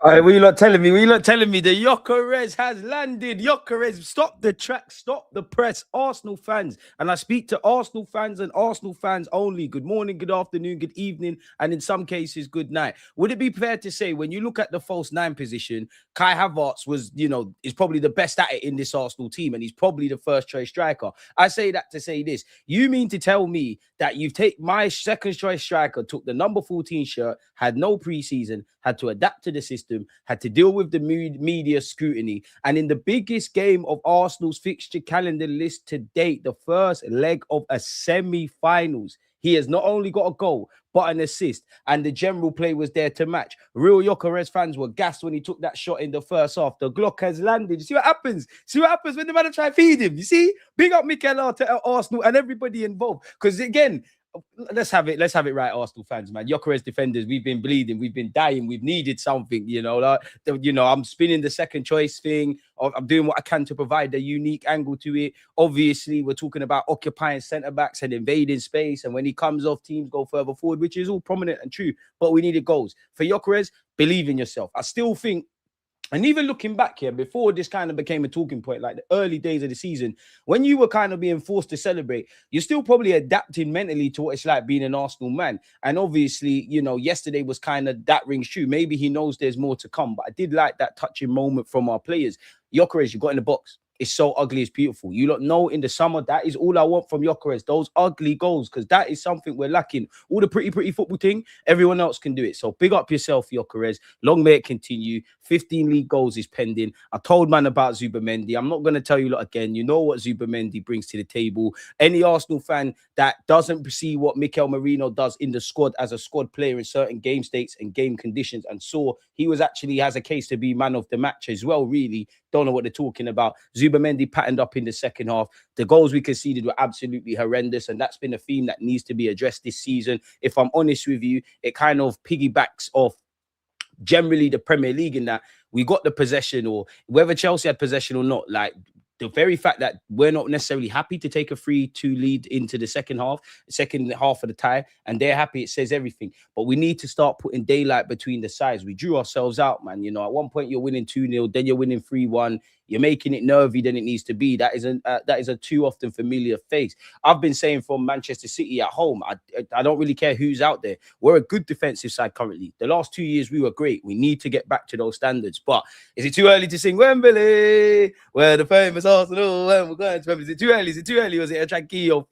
All right, what you lot telling me? What you lot telling me? The Gyökeres has landed. Gyökeres, stop the track, stop the press. Arsenal fans, and I speak to Arsenal fans and Arsenal fans only. Good morning, good afternoon, good evening, and in some cases, good night. Would it be fair to say when you look at the false nine position, Kai Havertz was, is probably the best at it in this Arsenal team, and he's probably the first choice striker. I say that to say this: you mean to tell me that you've taken my second choice striker, took the number 14 shirt, had no preseason, had to adapt to the system, had to deal with the media scrutiny. And in the biggest game of Arsenal's fixture calendar list to date, the first leg of a semi-finals, he has not only got a goal, but an assist. And the general play was there to match. Real Gyökeres fans were gassed when he took that shot in the first half. The Glock has landed. You see what happens? See what happens when the man try to feed him? You see? Big up Mikel Arteta, Arsenal, and everybody involved. Because again, let's have it right, Arsenal fans, man. Gyökeres defenders, we've been bleeding, we've been dying, we've needed something, I'm spinning the second choice thing. I'm doing what I can to provide a unique angle to it. Obviously, we're talking about occupying centre backs and invading space, and when he comes off, teams go further forward, which is all prominent and true. But we needed goals for Gyökeres. Believe in yourself. I still think. And even looking back here, before this kind of became a talking point, like the early days of the season, when you were kind of being forced to celebrate, you're still probably adapting mentally to what it's like being an Arsenal man. And obviously, yesterday was kind of that rings true. Maybe he knows there's more to come, but I did like that touching moment from our players. Gyökeres, you got in the box. It's so ugly, it's beautiful. You lot know in the summer, that is all I want from Gyökeres, those ugly goals, because that is something we're lacking. All the pretty football thing, everyone else can do it. So big up yourself, Gyökeres. Long may it continue. 15 league goals is pending. I told man about Zubamendi. I'm not going to tell you lot again. You know what Zubamendi brings to the table. Any Arsenal fan that doesn't see what Mikel Merino does in the squad as a squad player in certain game states and game conditions, and saw he has a case to be man of the match as well, really. Don't know what they're talking about. Zubamendi patterned up in the second half. The goals we conceded were absolutely horrendous, and that's been a theme that needs to be addressed this season. If I'm honest with you, it kind of piggybacks off generally the Premier League in that we got the possession, or whether Chelsea had possession or not, like the very fact that we're not necessarily happy to take a 3-2 lead into the second half of the tie, and they're happy, it says everything. But we need to start putting daylight between the sides. We drew ourselves out, man. At one point you're winning 2-0, then you're winning 3-1. You're making it nervy than it needs to be. That is a too often familiar face. I've been saying from Manchester City at home, I don't really care who's out there. We're a good defensive side currently. The last 2 years we were great. We need to get back to those standards. But is it too early to sing Wembley, where the famous Arsenal, when we're going to Wembley? Is it too early? Is it too early? Was it a Tranquillo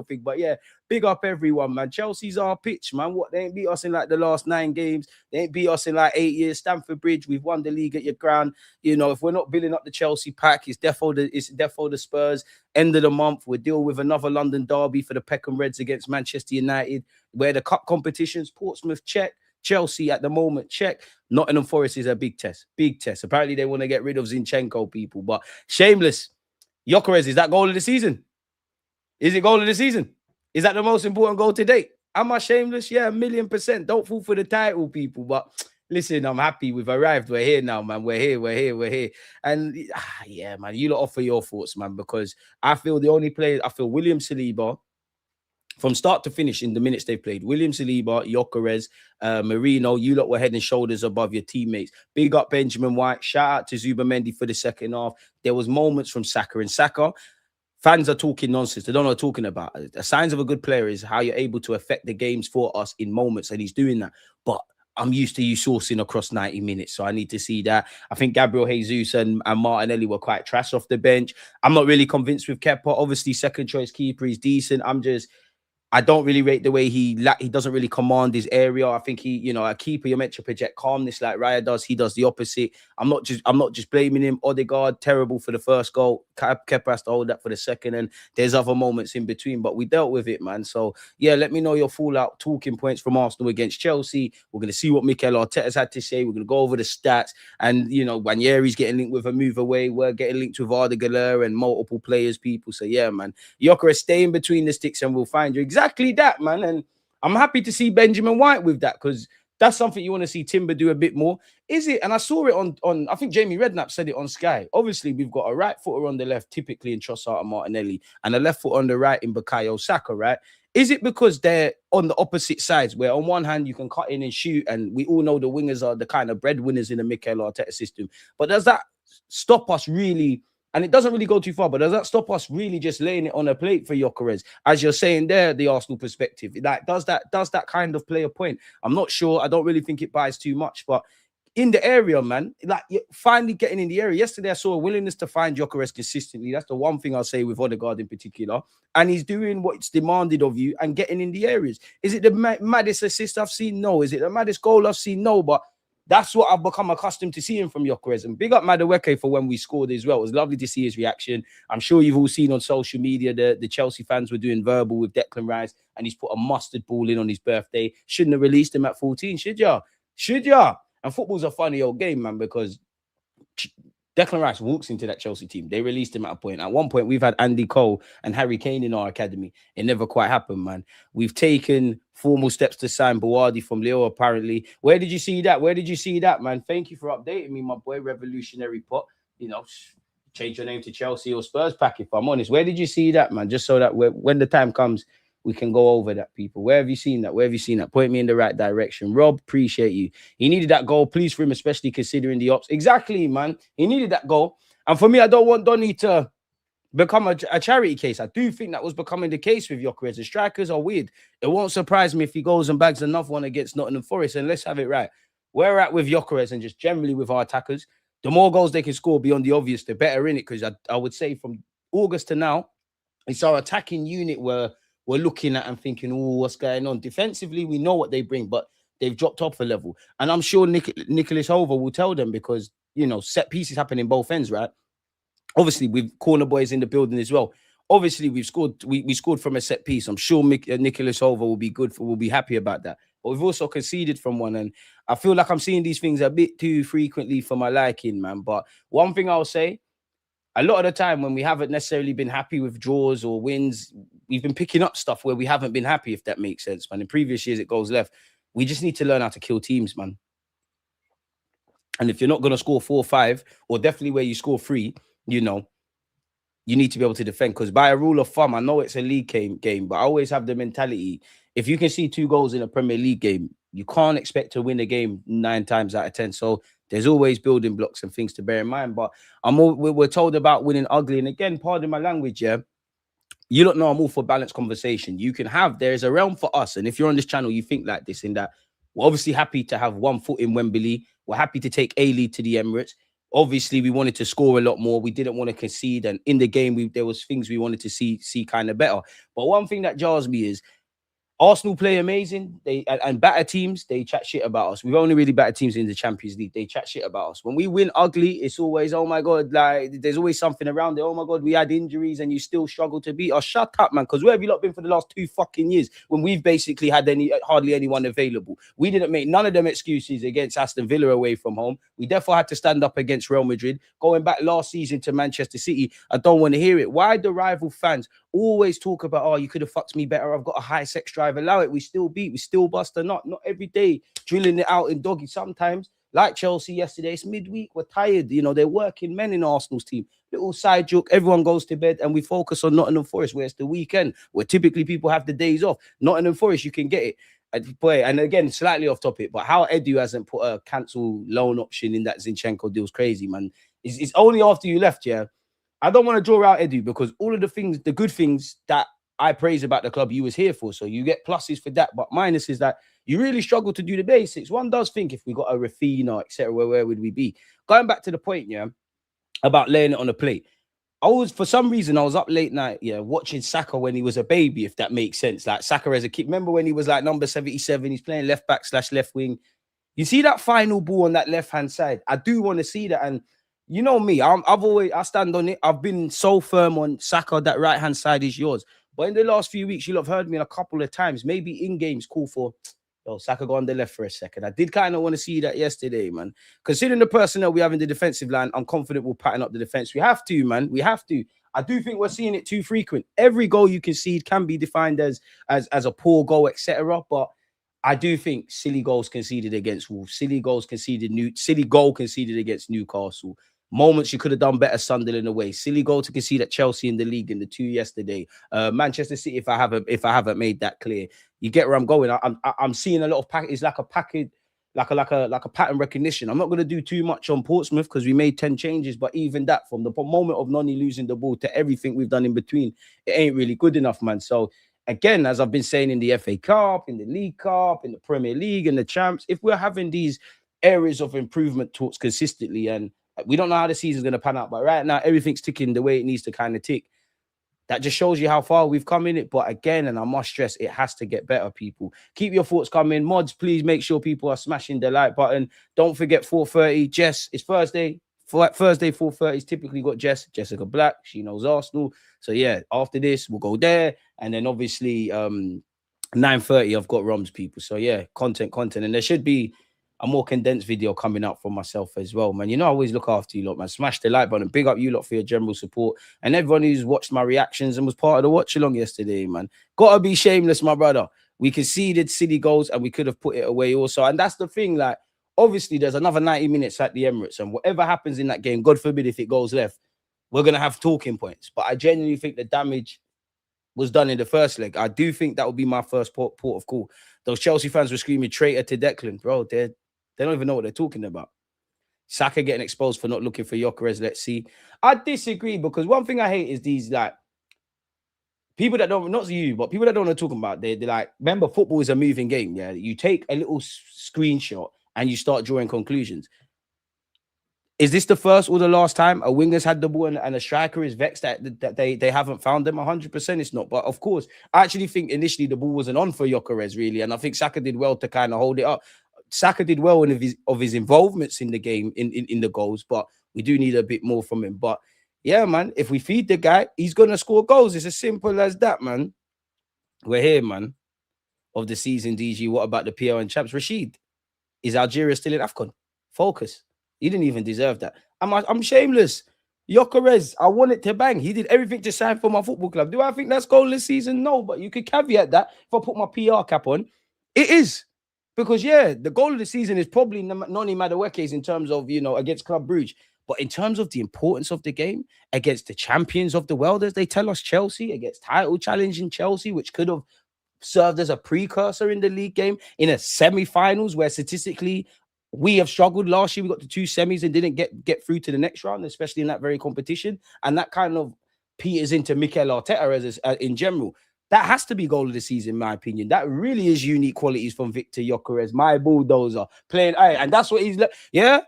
thing? But yeah, big up everyone, man. Chelsea's our pitch, man. What, they ain't beat us in like the last 9 games. They ain't beat us in like 8 years. Stamford Bridge, we've won the league at your ground. If we're not building up the Chelsea pack, it's defo the Spurs. End of the month, we'll deal with another London derby for the Peckham Reds against Manchester United, where the cup competitions, Portsmouth, check. Chelsea at the moment, check. Nottingham Forest is a big test. Apparently they want to get rid of Zinchenko, people. But shameless. Gyökeres, is that goal of the season? Is it goal of the season? Is that the most important goal to date? Am I shameless? Yeah, 1,000,000%. Don't fall for the title, people. But listen, I'm happy we've arrived. We're here now, man. We're here. And yeah, man, you lot offer your thoughts, man, because I feel William Saliba, from start to finish in the minutes they played, William Saliba, Gyökeres, Marino, you lot were head and shoulders above your teammates. Big up Benjamin White. Shout out to Zubamendi for the second half. There was moments from Saka. And Saka, fans are talking nonsense. They don't know what they're talking about. The signs of a good player is how you're able to affect the games for us in moments, and he's doing that. But I'm used to you sourcing across 90 minutes, so I need to see that. I think Gabriel Jesus and Martinelli were quite trash off the bench. I'm not really convinced with Kepa. Obviously, second choice keeper is decent. I don't really rate the way he doesn't really command his area. I think a keeper, you're meant to project calmness like Raya does. He does the opposite. I'm not just blaming him. Odegaard, terrible for the first goal. Kepa has to hold that for the second, and there's other moments in between, but we dealt with it, man. So yeah, let me know your fallout talking points from Arsenal against Chelsea. We're going to see what Mikel Arteta's had to say. We're going to go over the stats, and Nwaneri's getting linked with a move away. We're getting linked with Arda and multiple players, people. So yeah, man, Gyökeres, stay in between the sticks and we'll find you. Exactly that, man. And I'm happy to see Benjamin White with that, because that's something you want to see Timber do a bit more. Is it? And I saw it on I think Jamie Redknapp said it on Sky. Obviously, we've got a right footer on the left, typically in Trossard and Martinelli, and a left foot on the right in Bukayo Saka, right? Is it because they're on the opposite sides, where on one hand you can cut in and shoot, and we all know the wingers are the kind of breadwinners in the Mikel Arteta system? But does that stop us really? And it doesn't really go too far, but does that stop us really just laying it on a plate for Gyökeres? As you're saying there, the Arsenal perspective, like does that kind of play a point? I'm not sure. I don't really think it buys too much, but in the area, man, like you're finally getting in the area. Yesterday, I saw a willingness to find Gyökeres consistently. That's the one thing I'll say with Odegaard in particular. And he's doing what's demanded of you and getting in the areas. Is it the maddest assist I've seen? No. Is it the maddest goal I've seen? No. But that's what I've become accustomed to seeing from Gyökeres. And big up Madueke for when we scored as well. It was lovely to see his reaction. I'm sure you've all seen on social media the Chelsea fans were doing verbal with Declan Rice, and he's put a mustard ball in on his birthday. Shouldn't have released him at 14, should ya? Should ya? And football's a funny old game, man, because Declan Rice walks into that Chelsea team. They released him at a point. At one point, we've had Andy Cole and Harry Kane in our academy. It never quite happened, man. We've taken formal steps to sign Buwadi from Leo, apparently. Where did you see that? Where did you see that, man? Thank you for updating me, my boy, Revolutionary Pot. You know, change your name to Chelsea or Spurs pack, if I'm honest. Where did you see that, man? Just so that when the time comes, we can go over that, people. Where have you seen that? Where have you seen that? Point me in the right direction. Rob, appreciate you. He needed that goal. Please for him, especially considering the ops. Exactly, man. He needed that goal. And for me, I don't want Donny to become a charity case. I do think that was becoming the case with Gyökeres. The strikers are weird. It won't surprise me if he goes and bags another one against Nottingham Forest. And let's have it right. Where we're at with Gyökeres and just generally with our attackers, the more goals they can score beyond the obvious, the better in it. Because I would say from August to now, it's our attacking unit where we're looking at and thinking, oh, what's going on? Defensively, we know what they bring, but they've dropped off a level. And I'm sure Nicholas Hover will tell them because, you know, set pieces happen in both ends, right? Obviously, with corner boys in the building as well. Obviously, we scored from a set piece. I'm sure Nicholas Hover will be happy about that. But we've also conceded from one. And I feel like I'm seeing these things a bit too frequently for my liking, man. But one thing I'll say, a lot of the time when we haven't necessarily been happy with draws or wins, we've been picking up stuff where we haven't been happy, if that makes sense, man. In previous years, it goes left. We just need to learn how to kill teams, man. And if you're not going to score 4 or 5, or definitely where you score 3, you know, you need to be able to defend. Because by a rule of thumb, I know it's a league game, but I always have the mentality, if you can see 2 goals in a Premier League game, you can't expect to win a game 9 times out of 10. So there's always building blocks and things to bear in mind. But we're told about winning ugly. And again, pardon my language, yeah. You don't know I'm all for balanced conversation. There's a realm for us. And if you're on this channel, you think like this, in that we're obviously happy to have 1 foot in Wembley. We're happy to take a lead to the Emirates. Obviously, we wanted to score a lot more. We didn't want to concede. And in the game, there was things we wanted to see kind of better. But one thing that jars me is Arsenal play amazing. And batter teams, they chat shit about us. We've only really battered teams in the Champions League. They chat shit about us. When we win ugly, it's always, oh my God, like there's always something around it. Oh my God, we had injuries and you still struggle to beat us. Shut up, man. Because where have you lot been for the last 2 fucking years when we've basically had hardly anyone available? We didn't make none of them excuses against Aston Villa away from home. We therefore had to stand up against Real Madrid. Going back last season to Manchester City, I don't want to hear it. Why do rival fans always talk about, oh, you could have fucked me better, I've got a high sex drive? Allow it. We still beat, we still bust a nut. Not every day drilling it out in doggy. Sometimes, like Chelsea yesterday, it's midweek, we're tired. You know, they're working men in Arsenal's team. Little side joke, everyone goes to bed and we focus on Nottingham Forest, where it's the weekend, where typically people have the days off. Nottingham Forest, you can get it. And again, slightly off topic, but how Edu hasn't put a cancel loan option in that Zinchenko deal is crazy, man. It's only after you left, yeah. I don't want to draw out Edu because all of the things, the good things that I praise about the club, you was here for. So you get pluses for that. But minus is that you really struggle to do the basics. One does think if we got a Rafina, etc., where would we be? Going back to the point, yeah, about laying it on a plate. For some reason, I was up late night, yeah, watching Saka when he was a baby, if that makes sense. Like Saka as a kid. Remember when he was like number 77, he's playing left back / left wing. You see that final ball on that left-hand side? I do want to see that. And you know me, I stand on it. I've been so firm on Saka, that right-hand side is yours. But in the last few weeks, you'll have heard me a couple of times, maybe in games, call for, yo, Saka go on the left for a second. I did kind of want to see that yesterday, man. Considering the personnel we have in the defensive line, I'm confident we'll pattern up the defense. We have to, man. We have to. I do think we're seeing it too frequent. Every goal you concede can be defined as a poor goal, etc. But I do think silly goals conceded against Wolves, silly goal conceded against Newcastle. Moments you could have done better, Sunderland away. Silly goal to concede at Chelsea in the league in the 2 yesterday. Manchester City, if I haven't made that clear, you get where I'm going. I'm seeing a lot of package. It's like a package, like a pattern recognition. I'm not going to do too much on Portsmouth because we made 10 changes, but even that, from the moment of Noni losing the ball to everything we've done in between, it ain't really good enough, man. So again, as I've been saying in the FA Cup, in the League Cup, in the Premier League, and the Champs, if we're having these areas of improvement talks consistently, and we don't know how the season's going to pan out, but right now everything's ticking the way it needs to kind of tick. That just shows you how far we've come in it. But again, and I must stress, it has to get better, people. Keep your thoughts coming. Mods, please make sure people are smashing the like button. Don't forget 4:30. Jess, it's Thursday. Thursday, 4:30 is typically got Jessica Black. She knows Arsenal. So yeah, after this, we'll go there. And then obviously 9:30, I've got Roms, people. So yeah, content. And there should be a more condensed video coming up for myself as well, man. You know, I always look after you lot, man. Smash the like button. Big up you lot for your general support. And everyone who's watched my reactions and was part of the watch along yesterday, man. Gotta be shameless, my brother. We conceded silly goals and we could have put it away also. And that's the thing, like, obviously there's another 90 minutes at the Emirates, and whatever happens in that game, God forbid if it goes left, we're going to have talking points. But I genuinely think the damage was done in the first leg. I do think that would be my first port of call. Those Chelsea fans were screaming traitor to Declan. Bro, they don't even know what they're talking about. Saka getting exposed for not looking for Gyökeres. Let's see. I disagree, because one thing I hate is these, like, people that don't, not you, but people that don't know what they're talking about. They're like, remember, football is a moving game. Yeah, you take a little screenshot and you start drawing conclusions. Is this the first or the last time a winger's had the ball and a striker is vexed that they haven't found them? 100% it's not. But of course, I actually think initially the ball wasn't on for Gyökeres, really. And I think Saka did well to kind of hold it up. Saka did well in his involvements in the game, in the goals, but we do need a bit more from him. But yeah, man, if we feed the guy, he's going to score goals. It's as simple as that, man. We're here, man, of the season, DG. What about the PL and Champs? Rashid, is Algeria still in AFCON? Focus. He didn't even deserve that. I'm shameless. Gyökeres, I want it to bang. He did everything to sign for my football club. Do I think that's goal this season? No, but you could caveat that if I put my PR cap on. It is. Because, yeah, the goal of the season is probably Noni Madueke's in terms of, you know, against Club Brugge. But in terms of the importance of the game, against the champions of the world, as they tell us, Chelsea, against title challenging Chelsea, which could have served as a precursor in the league game, in a semi-finals where statistically we have struggled. Last year we got to 2 semis and didn't get through to the next round, especially in that very competition. And that kind of peters into Mikel Arteta in general. That has to be goal of the season, in my opinion. That really is unique qualities from Victor Gyökeres, my bulldozer, playing. And that's what he's, yeah,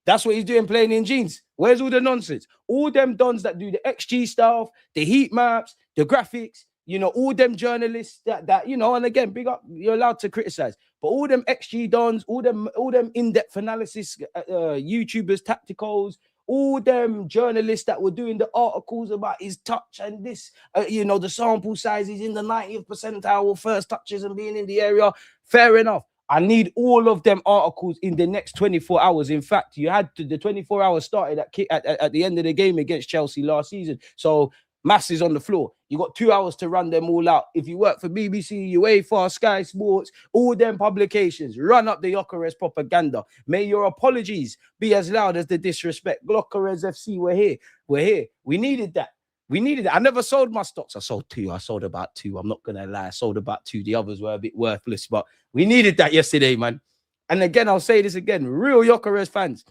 that's what he's doing, playing in jeans. Where's all the nonsense? All them dons that do the XG stuff, the heat maps, the graphics, you know, all them journalists that you know, and again, big up, you're allowed to criticize, but all them XG dons, all them in-depth analysis, YouTubers, tacticals, all them journalists that were doing the articles about his touch and this, you know, the sample sizes in the 90th percentile or first touches and being in the area. Fair enough. I need all of them articles in the next 24 hours. In fact, you had the 24 hours started at the end of the game against Chelsea last season. So maths is on the floor. You got 2 hours to run them all out. If you work for BBC, UEFA, Sky Sports, all them publications, run up the Gyökeres propaganda. May your apologies be as loud as the disrespect. Gyökeres FC, we're here. We're here. We needed that. We needed it. I never sold my stocks. I sold 2. I sold about 2. I'm not going to lie. I sold about 2. The others were a bit worthless, but we needed that yesterday, man. And again, I'll say this again. Real Gyökeres fans,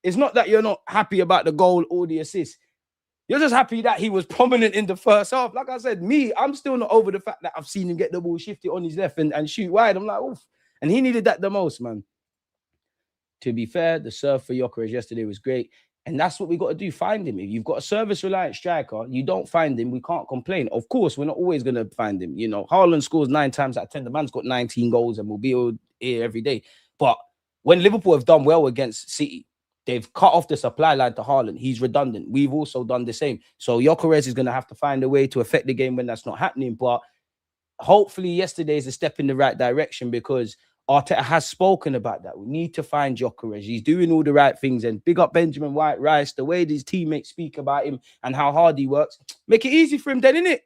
it's not that you're not happy about the goal or the assist. You're just happy that he was prominent in the first half. Like I said, I'm still not over the fact that I've seen him get the ball shifted on his left and shoot wide. I'm like, oof. And he needed that the most, man. To be fair, the serve for Gyökeres yesterday was great. And that's what we got to do, find him. If you've got a service-reliant striker, you don't find him, we can't complain. Of course, we're not always going to find him. You know, Haaland scores 9 times out of 10. The man's got 19 goals and will be here every day. But when Liverpool have done well against City, they've cut off the supply line to Haaland. He's redundant. We've also done the same. So Gyökeres is going to have to find a way to affect the game when that's not happening. But hopefully yesterday is a step in the right direction, because Arteta has spoken about that. We need to find Gyökeres. He's doing all the right things. And big up Benjamin White-Rice, the way these teammates speak about him and how hard he works. Make it easy for him then, innit?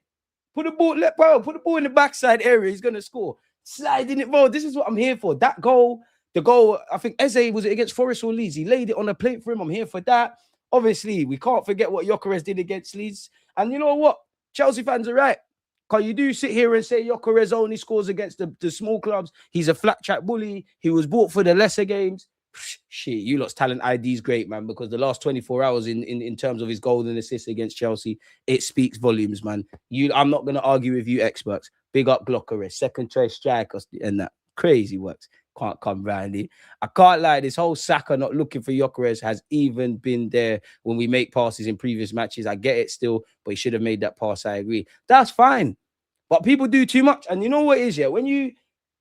Put the ball in the backside area. He's going to score. Slide in it, bro. This is what I'm here for. That goal, the goal, I think Eze, was it against Forest or Leeds? He laid it on a plate for him. I'm here for that. Obviously, we can't forget what Gyökeres did against Leeds. And you know what? Chelsea fans are right. Because you do sit here and say Gyökeres only scores against the small clubs. He's a flat track bully. He was bought for the lesser games. Shit, you lot's talent ID is great, man, because the last 24 hours in terms of his goal and assists against Chelsea, it speaks volumes, man. I'm not going to argue with you experts. Big up Gyokeres, second choice striker, and that crazy works. Can't come round it. I can't lie, this whole Saka not looking for Gyökeres has even been there when we make passes in previous matches. I get it still, but he should have made that pass. I agree. That's fine. But people do too much. And you know what it is, yeah?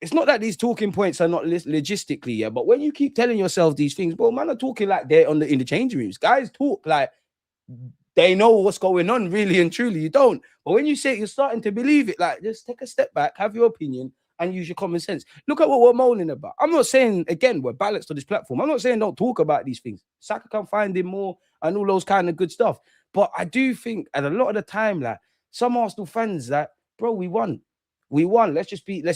It's not that these talking points are not logistically, yeah, but when you keep telling yourself these things, bro, man are talking like they're in the changing rooms. Guys talk like they know what's going on, really and truly. You don't. But when you say you're starting to believe it, like, just take a step back, have your opinion, and use your common sense. Look at what we're moaning about. I'm not saying, again, we're balanced on this platform. I'm not saying don't talk about these things. Saka can find him more and all those kind of good stuff. But I do think, and a lot of the time, like, some Arsenal fans, that, bro, we won. We won. Let's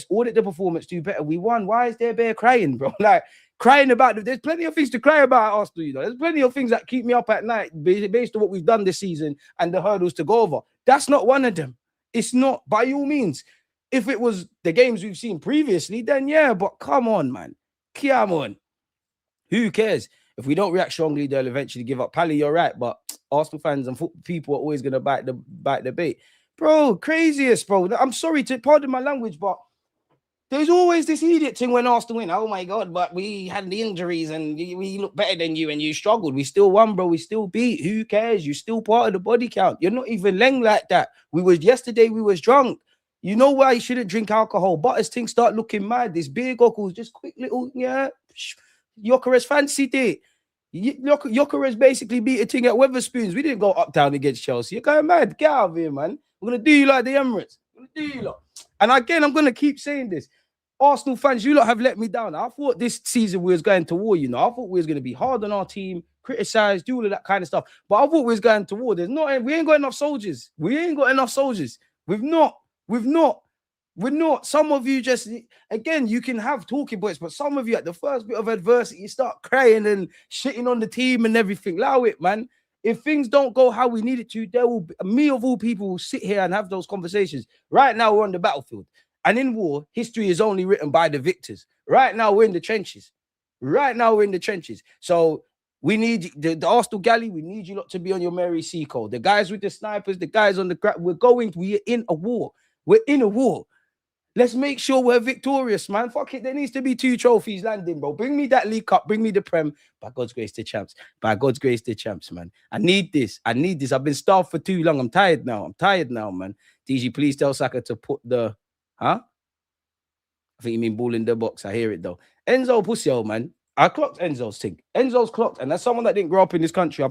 audit the performance, do better. We won. Why is there bear crying, bro? Like, crying about there's plenty of things to cry about at Arsenal, you know. There's plenty of things that keep me up at night based on what we've done this season and the hurdles to go over. That's not one of them. It's not, by all means. If it was the games we've seen previously, then yeah, but come on, man. Come on. Who cares? If we don't react strongly, they'll eventually give up. Pally, you're right, but Arsenal fans and people are always going to bite the bait. Bro, craziest, bro. I'm sorry to pardon my language, but there's always this idiot thing when Arsenal win. Oh my God, but we had the injuries and we look better than you and you struggled. We still won, bro. We still beat. Who cares? You're still part of the body count. You're not even leng like that. Yesterday we was drunk. You know why you shouldn't drink alcohol? Butters things start looking mad. This beer goggles, just quick little, yeah. Gyökeres fancied it. Gyökeres basically beat a thing at Weatherspoons. We didn't go uptown against Chelsea. You're going mad. Get out of here, man. We're going to do you like the Emirates. We're going to do you lot. And again, I'm going to keep saying this. Arsenal fans, you lot have let me down. I thought this season we was going to war, you know. I thought we was going to be hard on our team, criticize, do all of that kind of stuff. But I thought we was going to war. We ain't got enough soldiers. We're not. Some of you just, again, you can have talking points, but some of you at the first bit of adversity, you start crying and shitting on the team and everything. Allow it, man. If things don't go how we need it to, me of all people will sit here and have those conversations. Right now, we're on the battlefield. And in war, history is only written by the victors. Right now, we're in the trenches. So we need the Arsenal galley. We need you lot to be on your Mary Seacole. The guys with the snipers, the guys on the ground. We're in a war. We're in a war. Let's make sure we're victorious, man. Fuck it. There needs to be 2 trophies landing, bro. Bring me that League Cup. Bring me the Prem. By God's grace, the champs. By God's grace, the champs, man. I need this. I've been starved for too long. I'm tired now, man. DG, please tell Saka to put the... Huh? I think you mean ball in the box. I hear it, though. Enzo pussy old, man. I clocked Enzo's thing. Enzo's clocked, and that's someone that didn't grow up in this country.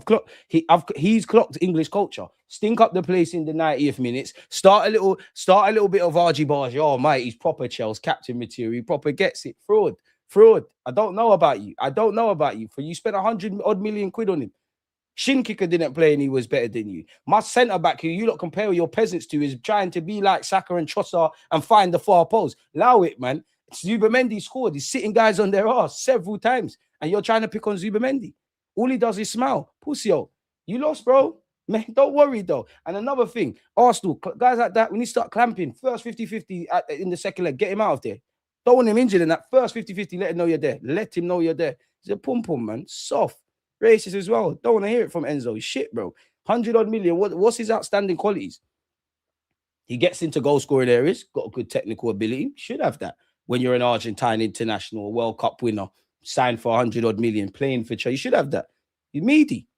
He's clocked English culture. Stink up the place in the 90th minutes. Start a little bit of argy bargy. Oh mate, he's proper Chelsea captain material. He proper gets it. Fraud. I don't know about you. For you spent 100 million quid on him. Shin kicker didn't play and he was better than you. My centre back, who you lot compare your peasants to, is trying to be like Saka and Trossard and find the far post. Allow it, man. Zubimendi scored. He's sitting guys on their ass several times, and you're trying to pick on Zubimendi. All he does is smile. Pussy-o. You lost, bro. Man, don't worry, though. And another thing, Arsenal, guys like that, we need to start clamping. First 50-50 in the second leg. Get him out of there. Don't want him injured in that first 50-50. Let him know you're there. Let him know you're there. He's a pum-pum, man. Soft. Racist as well. Don't want to hear it from Enzo. He's shit, bro. 100-odd million. What's his outstanding qualities? He gets into goal-scoring areas. Got a good technical ability. Should have that. When you're an Argentine international, World Cup winner, signed for 100-odd million, playing for Chelsea, you should have that. You're meaty.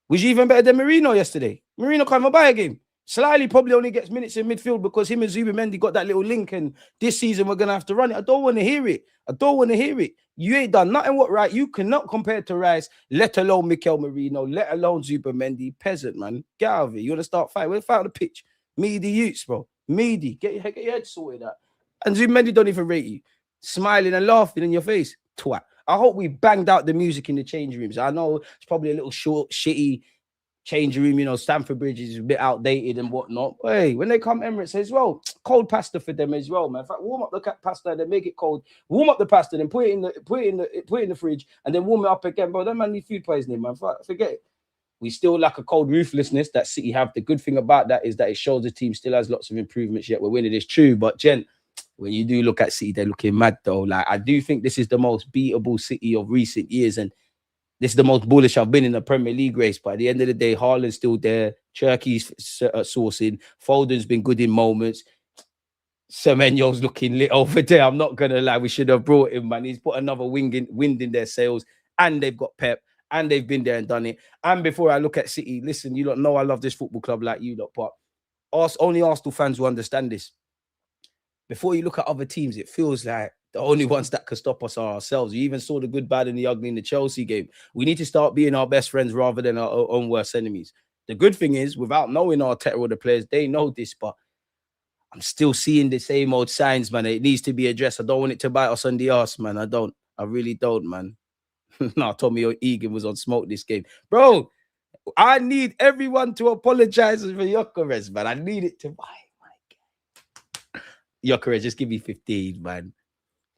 Was you even better than Marino yesterday? Marino can't even buy a game. Slightly probably only gets minutes in midfield because him and Zubimendi got that little link, and this season we're going to have to run it. I don't want to hear it. You ain't done nothing right. You cannot compare to Rice, let alone Mikel Marino, let alone Zubimendi. Peasant, man. Get out of here. You want to start fighting? We'll fight on the pitch. Meaty youths, bro. Meaty. Get your head sorted out. And Zubimendi don't even rate you. Smiling and laughing in your face. Twat. I hope we banged out the music in the change rooms. I know it's probably a little short, shitty change room. You know, Stamford Bridge is a bit outdated and whatnot. But hey, when they come Emirates as well, cold pasta for them as well, man. In fact, warm up the pasta and then make it cold. Warm up the pasta, then put it in the fridge, and then warm it up again, bro. That man need food poisoning, man. Forget it. We still lack a cold ruthlessness that City have. The good thing about that is that it shows the team still has lots of improvements, yet we're winning. It's true. But, gent, when you do look at City, they're looking mad, though. Like, I do think this is the most beatable City of recent years. And this is the most bullish I've been in the Premier League race. But at the end of the day, Haaland's still there. Cherky's sourcing. Foden's been good in moments. Semenyo's looking lit over there. I'm not going to lie. We should have brought him, man. He's put another wind in their sails. And they've got Pep. And they've been there and done it. And before I look at City, listen, you lot know I love this football club like you lot, but only Arsenal fans will understand this. Before you look at other teams, it feels like the only ones that can stop us are ourselves. You even saw the good, bad, and the ugly in the Chelsea game. We need to start being our best friends rather than our own worst enemies. The good thing is, without knowing Arteta or the players, they know this, but I'm still seeing the same old signs, man. It needs to be addressed. I don't want it to bite us on the arse, man. I don't. I really don't, man. No, Tommy Egan was on smoke this game. Bro, I need everyone to apologize for Gyökeres, man. I need it to... Oh, my God. Gyökeres, just give me 15, man.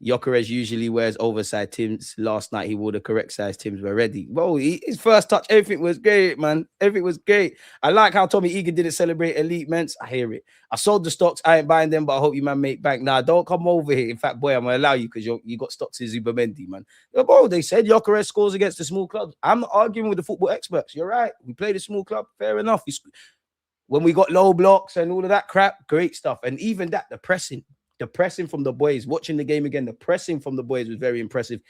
Gyökeres usually wears oversized Tims. Last night, he wore the correct size Tims. We're ready. Bro, his first touch, everything was great, man. Everything was great. I like how Tommy Egan didn't celebrate elite ments. I hear it. I sold the stocks. I ain't buying them, but I hope you, man, make bank. Nah, don't come over here. In fact, boy, I'm going to allow you because you got stocks in Zubamendi, man. Bro, they said Gyökeres scores against the small clubs. I'm not arguing with the football experts. You're right. We played a small club. Fair enough. When we got low blocks and all of that crap, great stuff. And even that, the pressing from the boys, watching the game again, the pressing from the boys was very impressive.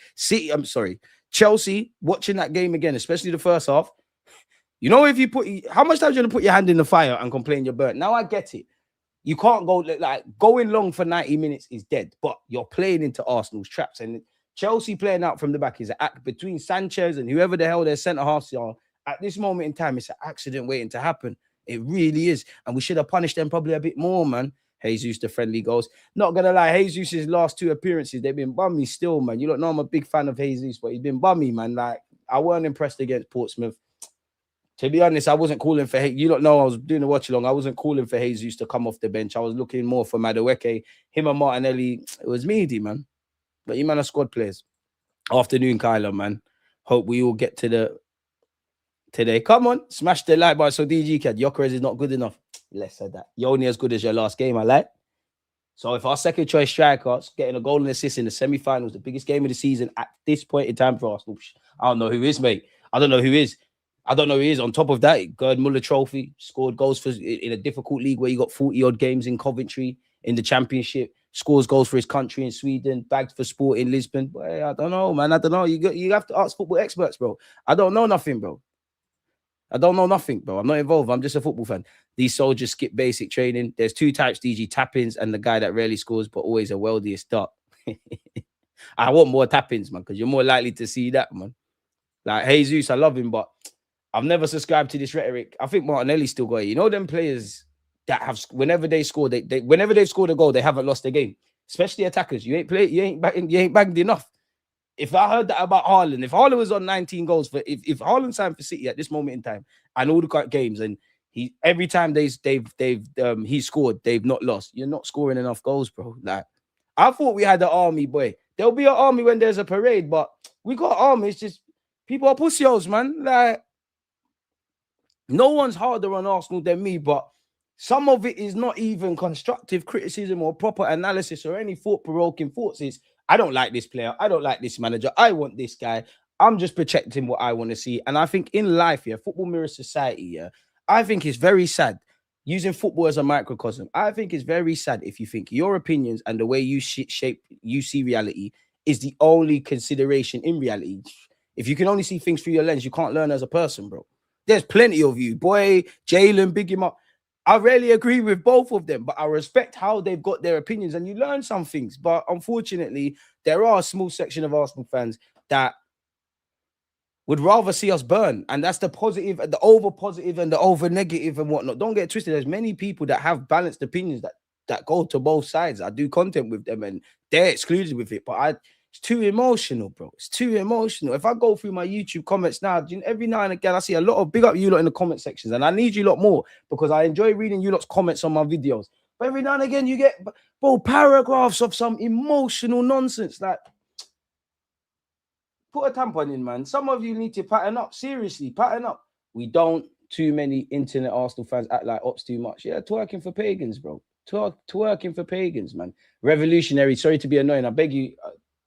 Chelsea, watching that game again, especially the first half. You know, if you how much time are you going to put your hand in the fire and complain you're burnt? Now I get it. You can't go, like, going long for 90 minutes is dead, but you're playing into Arsenal's traps. And Chelsea playing out from the back is an act between Sanchez and whoever the hell their centre halves are. At this moment in time, it's an accident waiting to happen. It really is. And we should have punished them probably a bit more, man. Jesus, the friendly goals. Not going to lie, Jesus' last 2 appearances, they've been bummy still, man. You don't know I'm a big fan of Jesus, but he's been bummy, man. Like, I weren't impressed against Portsmouth. To be honest, I wasn't calling for... You don't know, I was doing a watch-along. I wasn't calling for Jesus to come off the bench. I was looking more for Madueke. Him and Martinelli, it was meaty, man. But you, man, are squad players. Afternoon, Kyler, man. Hope we all get to today. Come on, smash the like button. So DG Cad, Gyökeres is not good enough. Less of that. You're only as good as your last game, I like. So if our second choice strikers getting a goal and assist in the semi-finals, the biggest game of the season at this point in time for Arsenal, I don't know who is, mate. I don't know who is. On top of that, Gerd Muller Trophy, scored goals in a difficult league where you got 40-odd games in Coventry, in the Championship, scores goals for his country in Sweden, bagged for sport in Lisbon. Boy, I don't know, man. I don't know. You have to ask football experts, bro. I don't know nothing, bro. I don't know nothing, bro. I'm not involved. I'm just a football fan. These soldiers skip basic training. There's 2 types, DG, tap-ins and the guy that rarely scores, but always a wealthiest start. I want more tap-ins, man, because you're more likely to see that, man. Like, Jesus, I love him, but I've never subscribed to this rhetoric. I think Martinelli still got it. You know them players that have, whenever they score, whenever they've scored a goal, they haven't lost a game. Especially attackers. You ain't banged enough. If I heard that about Haaland, if Haaland was on 19 goals if Haaland signed for City at this moment in time and all the games, and every time he scored, they've not lost. You're not scoring enough goals, bro. Like, I thought we had an army, boy. There'll be an army when there's a parade, but we got army. It's just people are pussios, man. Like, no one's harder on Arsenal than me, but some of it is not even constructive criticism or proper analysis or any thought-provoking thoughts. It's, I don't like this player. I don't like this manager. I want this guy. I'm just protecting what I want to see. And I think in life, football mirrors society, I think it's very sad. Using football as a microcosm, I think it's very sad if you think your opinions and the way you see reality is the only consideration in reality. If you can only see things through your lens, you can't learn as a person, bro. There's plenty of you. Boy, Jalen, big him up. I rarely agree with both of them, but I respect how they've got their opinions and you learn some things. But unfortunately, there are a small section of Arsenal fans that would rather see us burn. And that's the positive, the over positive and the over negative and whatnot. Don't get twisted. There's many people that have balanced opinions that go to both sides. I do content with them and they're excluded with it. But it's too emotional, bro. It's too emotional. If I go through my YouTube comments now, every now and again, I see a lot of big up you lot in the comment sections. And I need you lot more because I enjoy reading you lot's comments on my videos. But every now and again, you get, bro, paragraphs of some emotional nonsense. Like, put a tampon in, man. Some of you need to pattern up. Seriously, pattern up. We don't, too many internet Arsenal fans act like ops too much. Yeah, twerking for pagans, bro. Twerking for pagans, man. Revolutionary. Sorry to be annoying. I beg you,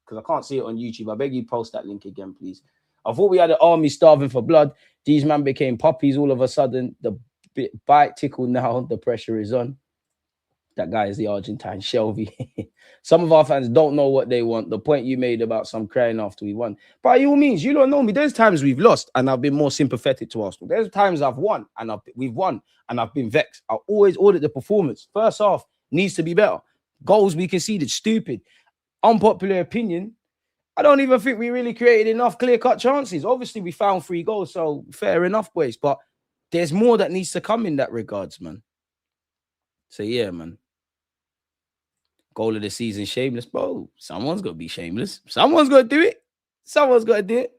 because I can't see it on YouTube. I beg you, post that link again, please. I thought we had an army starving for blood. These men became puppies all of a sudden. The bite tickled now. The pressure is on. That guy is the Argentine Shelby. Some of our fans don't know what they want. The point you made about some crying after we won. By all means, you don't know me. There's times we've lost and I've been more sympathetic to Arsenal. There's times I've won and we've won and I've been vexed. I always audit the performance. First half needs to be better. Goals we conceded, stupid. Unpopular opinion. I don't even think we really created enough clear-cut chances. Obviously, we found 3 goals, so fair enough, boys. But there's more that needs to come in that regards, man. So, yeah, man. Goal of the season, shameless. Bro, someone's got to be shameless. Someone's got to do it. Someone's got to do it.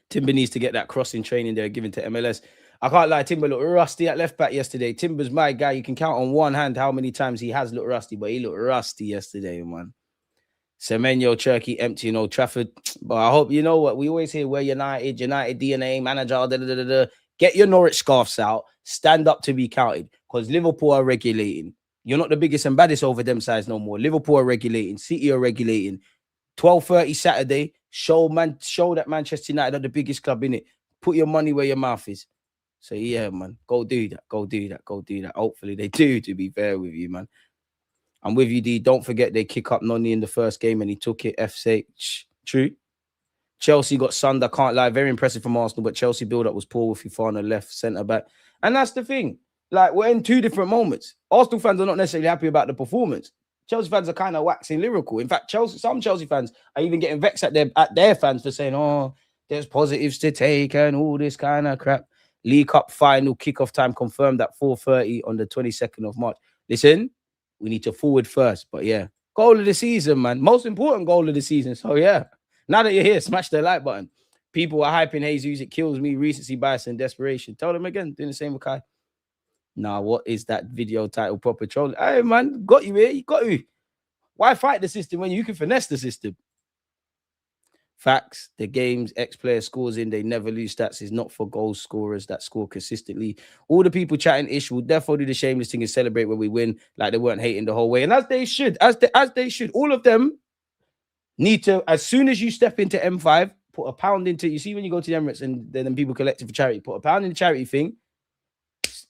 Timber needs to get that crossing training they're giving to MLS. I can't lie, Timber looked rusty at left back yesterday. Timber's my guy. You can count on one hand how many times he has looked rusty, but he looked rusty yesterday, man. Semenyo, Cherky, empty in Old Trafford. But I hope, you know what, we always hear we're United DNA, manager, Get your Norwich scarves out. Stand up to be counted because Liverpool are regulating. You're not the biggest and baddest over them sides no more. Liverpool are regulating. City are regulating. 12:30 Saturday. Show that Manchester United are the biggest club in it. Put your money where your mouth is. So, yeah, man. Go do that. Go do that. Go do that. Hopefully they do, to be fair with you, man. I'm with you, D. Don't forget they kick up Noni in the first game and he took it. FSH. True. Chelsea got sunned. I can't lie. Very impressive from Arsenal, but Chelsea build-up was poor with Fofana left centre-back. And that's the thing. Like, we're in 2 different moments. Arsenal fans are not necessarily happy about the performance. Chelsea fans are kind of waxing lyrical. In fact, some Chelsea fans are even getting vexed at their fans for saying, oh, there's positives to take and all this kind of crap. League Cup final kickoff time confirmed at 4:30 on the 22nd of March. Listen, we need to forward first. But, yeah, goal of the season, man. Most important goal of the season. So, yeah, now that you're here, smash the like button. People are hyping Jesus. It kills me. Recency bias and desperation. Tell them again. Doing the same with Kai. Nah, what is that video title? Proper troll. Hey, man, got you here. You got you. Why fight the system when you can finesse the system? Facts. The games ex-player scores in, they never lose stats is not for goal scorers that score consistently. All the people chatting ish will definitely do the shameless thing and celebrate when we win like they weren't hating the whole way. And as they should, as they should. All of them need to, as soon as you step into M5, put £1 into, you see when you go to the Emirates and then people collect it for charity, put £1 in the charity thing,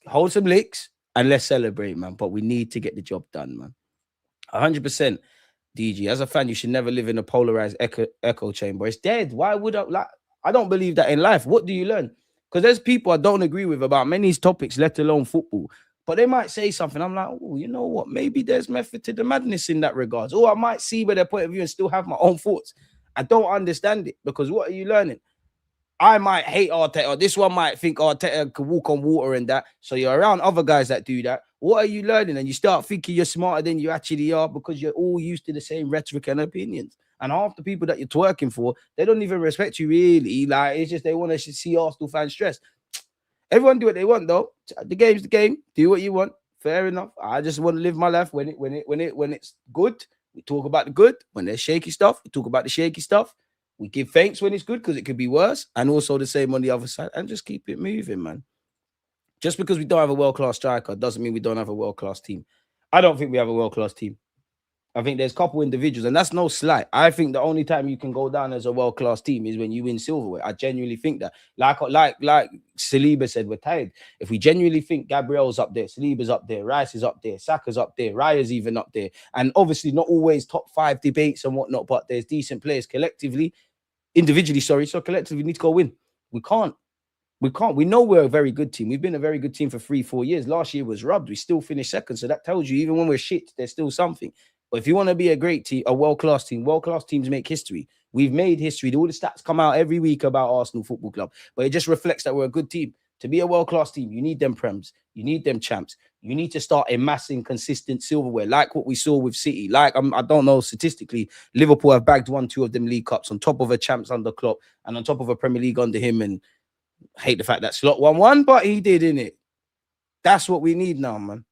hold some licks, and let's celebrate, man. But we need to get the job done, man. 100%. DG, as a fan, you should never live in a polarized echo chamber. It's dead. Why would I don't believe that in life. What do you learn? Because there's people I don't agree with about many topics, let alone football. But they might say something. I'm like, oh, you know what? Maybe there's method to the madness in that regards. Or I might see where their point of view and still have my own thoughts. I don't understand it because what are you learning? I might hate Arteta. This one might think Arteta could walk on water and that. So you're around other guys that do that. What are you learning? And you start thinking you're smarter than you actually are because you're all used to the same rhetoric and opinions. And half the people that you're twerking for, they don't even respect you really. Like, it's just they want to see Arsenal fans stressed. Everyone do what they want, though. The game's the game. Do what you want. Fair enough. I just want to live my life when it's good. We talk about the good. When there's shaky stuff, we talk about the shaky stuff. We give thanks when it's good because it could be worse. And also the same on the other side. And just keep it moving, man. Just because we don't have a world-class striker doesn't mean we don't have a world-class team. I don't think we have a world-class team. I think there's a couple individuals, and that's no slight. I think the only time you can go down as a world-class team is when you win silverware. I genuinely think that. Like Saliba said, we're tired. If we genuinely think Gabriel's up there, Saliba's up there, Rice is up there, Saka's up there, Raya's even up there, and obviously not always top 5 debates and whatnot, but there's decent players individually, so collectively we need to go win. We can't. We know we're a very good team. We've been a very good team for 3-4 years. Last year was rubbed. We still finished second. So that tells you even when we're shit, there's still something. But if you want to be a great team, a world-class teams make history. We've made history. All the stats come out every week about Arsenal Football Club. But it just reflects that we're a good team. To be a world-class team, you need them prems. You need them champs. You need to start amassing consistent silverware, like what we saw with City. Like, I don't know, statistically, Liverpool have bagged 1-2 of them League Cups on top of a champs under Klopp and on top of a Premier League under him. And I hate the fact that Slot won one, but he did, innit? That's what we need now, man.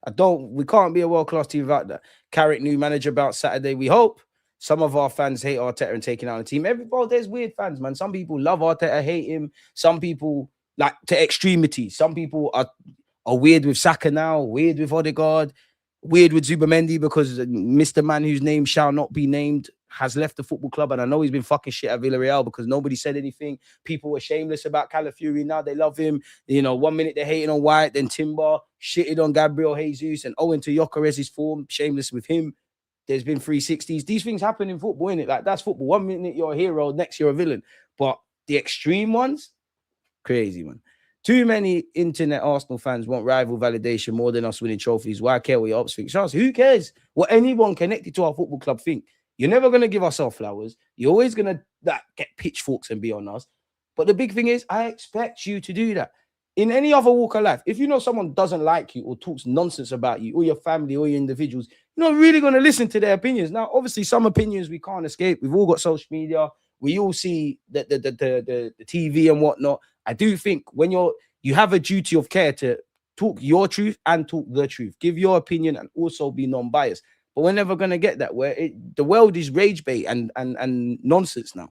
We can't be a world-class team without that. Carrick, new manager about Saturday, we hope. Some of our fans hate Arteta and taking out the team. There's weird fans, man. Some people love Arteta, hate him. Some people like to extremity. Some people are weird with Saka now, weird with Odegaard, weird with Zubamendi because Mr. Man whose name shall not be named has left the football club. And I know he's been fucking shit at Villarreal because nobody said anything. People were shameless about Calafiori. Now they love him. 1 minute they're hating on White, then Timber, shitted on Gabriel Jesus, and owing to Gyokeres' form, shameless with him. There's been 360s. These things happen in football, innit? Like, that's football. 1 minute you're a hero, next you're a villain. But the extreme ones, crazy, man. Too many internet Arsenal fans want rival validation more than us winning trophies. Why care what your ops think? Charles, who cares what anyone connected to our football club think? You're never going to give us our flowers. You're always going to get pitchforks and be on us. But the big thing is, I expect you to do that. In any other walk of life, if you know someone doesn't like you or talks nonsense about you or your family or your individuals, you're not really going to listen to their opinions. Now, obviously, some opinions we can't escape. We've all got social media. We all see the TV and whatnot. I do think when you have a duty of care to talk your truth and talk the truth. Give your opinion and also be non-biased. But we're never going to get that where the world is rage bait and nonsense now.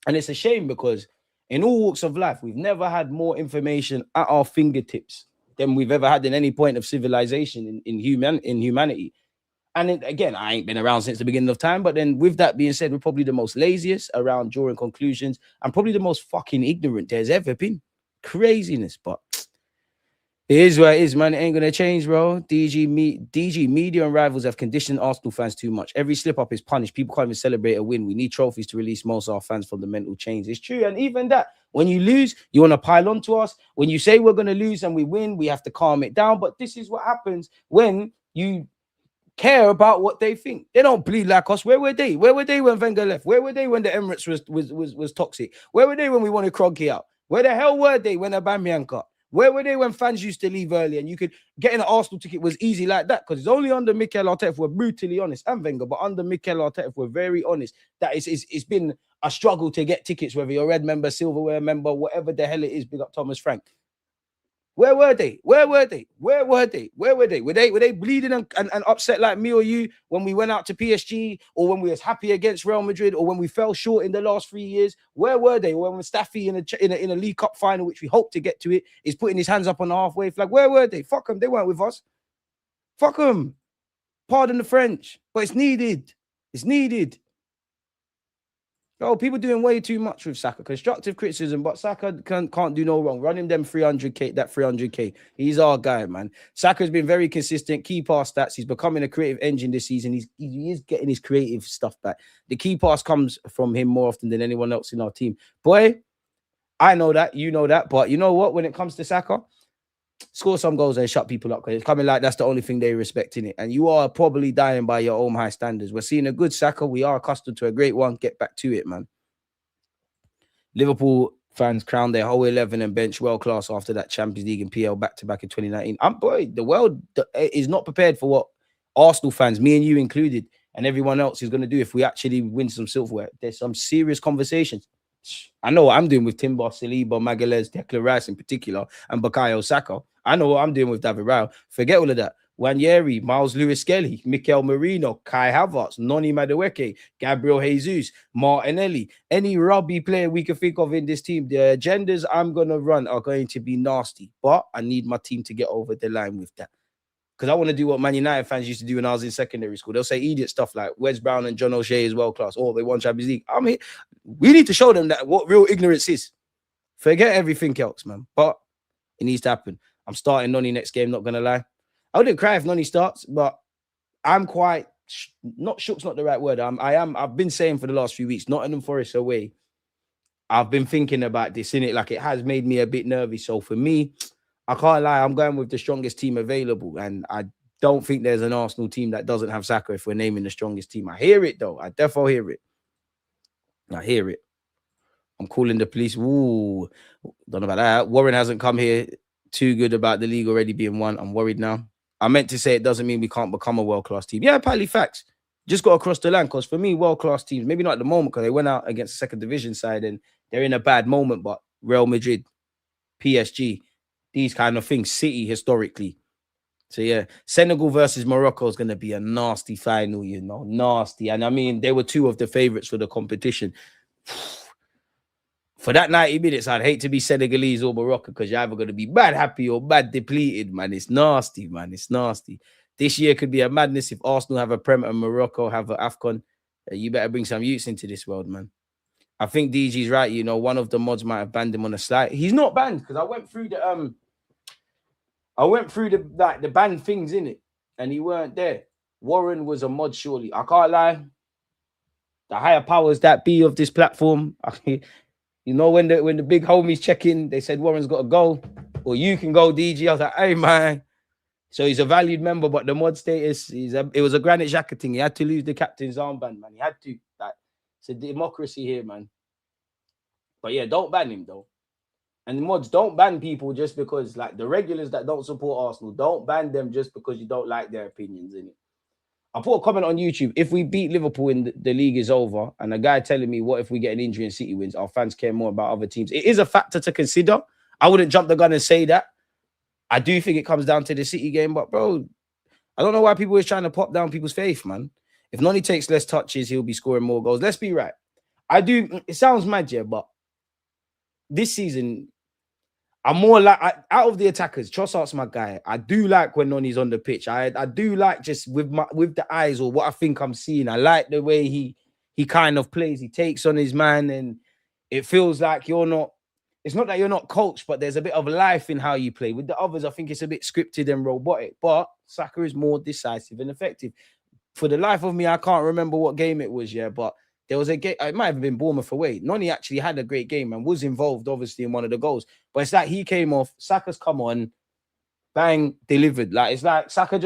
And it's a shame because in all walks of life, we've never had more information at our fingertips than we've ever had in any point of civilization in humanity. And again, I ain't been around since the beginning of time. But then with that being said, we're probably the most laziest around drawing conclusions and probably the most fucking ignorant there's ever been. Craziness, but it is what it is, man. It ain't gonna change, bro. DG media and rivals have conditioned Arsenal fans too much. Every slip up is punished. People can't even celebrate a win. We need trophies to release most of our fans from the mental chains. It's true, and even that, when you lose, you want to pile on to us. When you say we're gonna lose and we win, we have to calm it down. But this is what happens when you care about what they think. They don't bleed like us. Where were they? Where were they when Wenger left? Where were they when the Emirates was toxic? Where were they when we wanted Kroenke out? Where the hell were they when Aubameyang cut? Where were they when fans used to leave early and you could get an Arsenal ticket was easy like that? Because it's only under Mikel Arteta, if we're brutally honest, and Wenger, but under Mikel Arteta, if we're very honest, that it's been a struggle to get tickets, whether you're a red member, silverware member, whatever the hell it is. Big up Thomas Frank. Where were they? Where were they? Where were they? Where were they? Were they bleeding and upset like me or you when we went out to PSG, or when we was happy against Real Madrid, or when we fell short in the last 3 years? Where were they? When Mustafi in a League Cup final, which we hope to get to it, is putting his hands up on the halfway flag. Where were they? Fuck them. They weren't with us. Fuck them. Pardon the French, but it's needed. It's needed. Oh, people doing way too much with Saka. Constructive criticism, but Saka can't do no wrong. Run him them 300k, that 300k. He's our guy, man. Saka's been very consistent. Key pass stats. He's becoming a creative engine this season. He is getting his creative stuff back. The key pass comes from him more often than anyone else in our team. Boy, I know that. You know that. But you know what? When it comes to Saka, score some goals and shut people up, because it's coming like that's the only thing they respect in it. And you are probably dying by your own high standards. We're seeing a good Saka. We are accustomed to a great one. Get back to it, man. Liverpool fans crowned their whole 11 and bench world class after that Champions League and PL back-to-back in 2019. Boy, the world is not prepared for what Arsenal fans, me and you included, and everyone else is going to do if we actually win some silverware. There's some serious conversations. I know what I'm doing with Timber, Saliba, Magalhaes, Declan Rice in particular, and Bukayo Saka. I know what I'm doing with David Raya. Forget all of that. Nwaneri, Miles Lewis-Skelly, Mikel Merino, Kai Havertz, Noni Madueke, Gabriel Jesus, Martinelli, any rugby player we can think of in this team. The agendas I'm going to run are going to be nasty, but I need my team to get over the line with that. Because I want to do what Man United fans used to do when I was in secondary school. They'll say idiot stuff like Wes Brown and John O'Shea is world class. Oh, they won Champions League. I mean, we need to show them that what real ignorance is. Forget everything else, man. But it needs to happen. I'm starting Noni next game, not going to lie. I wouldn't cry if Noni starts, but I'm quite, not shook's not the right word. I've been saying for the last few weeks, Nottingham Forest away. I've been thinking about this, innit? Like, it has made me a bit nervy. So for me, I can't lie, I'm going with the strongest team available. And I don't think there's an Arsenal team that doesn't have Saka if we're naming the strongest team. I hear it, though. I definitely hear it. I hear it. I'm calling the police. Ooh, don't know about that. Warren hasn't come here too good about the league already being won. I'm worried now. I meant to say it doesn't mean we can't become a world-class team. Yeah, partly facts. Just got across the line. Because for me, world-class teams, maybe not at the moment because they went out against the second division side and they're in a bad moment, but Real Madrid, PSG, these kind of things, City historically, So yeah, Senegal versus Morocco is going to be a nasty final, you know, nasty. And I mean, they were two of the favorites for the competition. For that 90 minutes, I'd hate to be Senegalese or Morocco because you're either going to be mad happy or mad depleted, man. It's nasty, man. It's nasty. This year could be a madness if Arsenal have a Prem and Morocco have an AFCON. You better bring some youths into this world, man. I think DG's right. You know, one of the mods might have banned him on a slide. He's not banned because I went through the the banned things in it, and he weren't there. Warren was a mod, surely. I can't lie. The higher powers that be of this platform, you know, when the big homies check in, they said Warren's got to go, or you can go, DG. I was like, hey man. So he's a valued member, but the mod status it was a Granit Xhaka thing. He had to lose the captain's armband, man. He had to. Like, it's a democracy here, man. But yeah, don't ban him though. And the mods, don't ban people just because, like the regulars that don't support Arsenal, don't ban them just because you don't like their opinions in it. I put a comment on YouTube. If we beat Liverpool and the league is over, and a guy telling me, what if we get an injury and City wins? Our fans care more about other teams. It is a factor to consider. I wouldn't jump the gun and say that. I do think it comes down to the City game, but bro, I don't know why people are trying to pop down people's faith, man. If Noni takes less touches, he'll be scoring more goals. Let's be right. It sounds mad, yeah, but this season, I'm more like, out of the attackers, Trossard's my guy. I do like when Noni's on the pitch. I do like just with the eyes or what I think I'm seeing. I like the way he kind of plays. He takes on his man, and it feels like it's not that you're not coached, but there's a bit of life in how you play. With the others, I think it's a bit scripted and robotic, but Saka is more decisive and effective. For the life of me, I can't remember what game it was, yeah, but there was a game, it might have been Bournemouth away. Noni actually had a great game and was involved, obviously, in one of the goals. But it's like he came off, Saka's come on, bang, delivered. Like, it's like Saka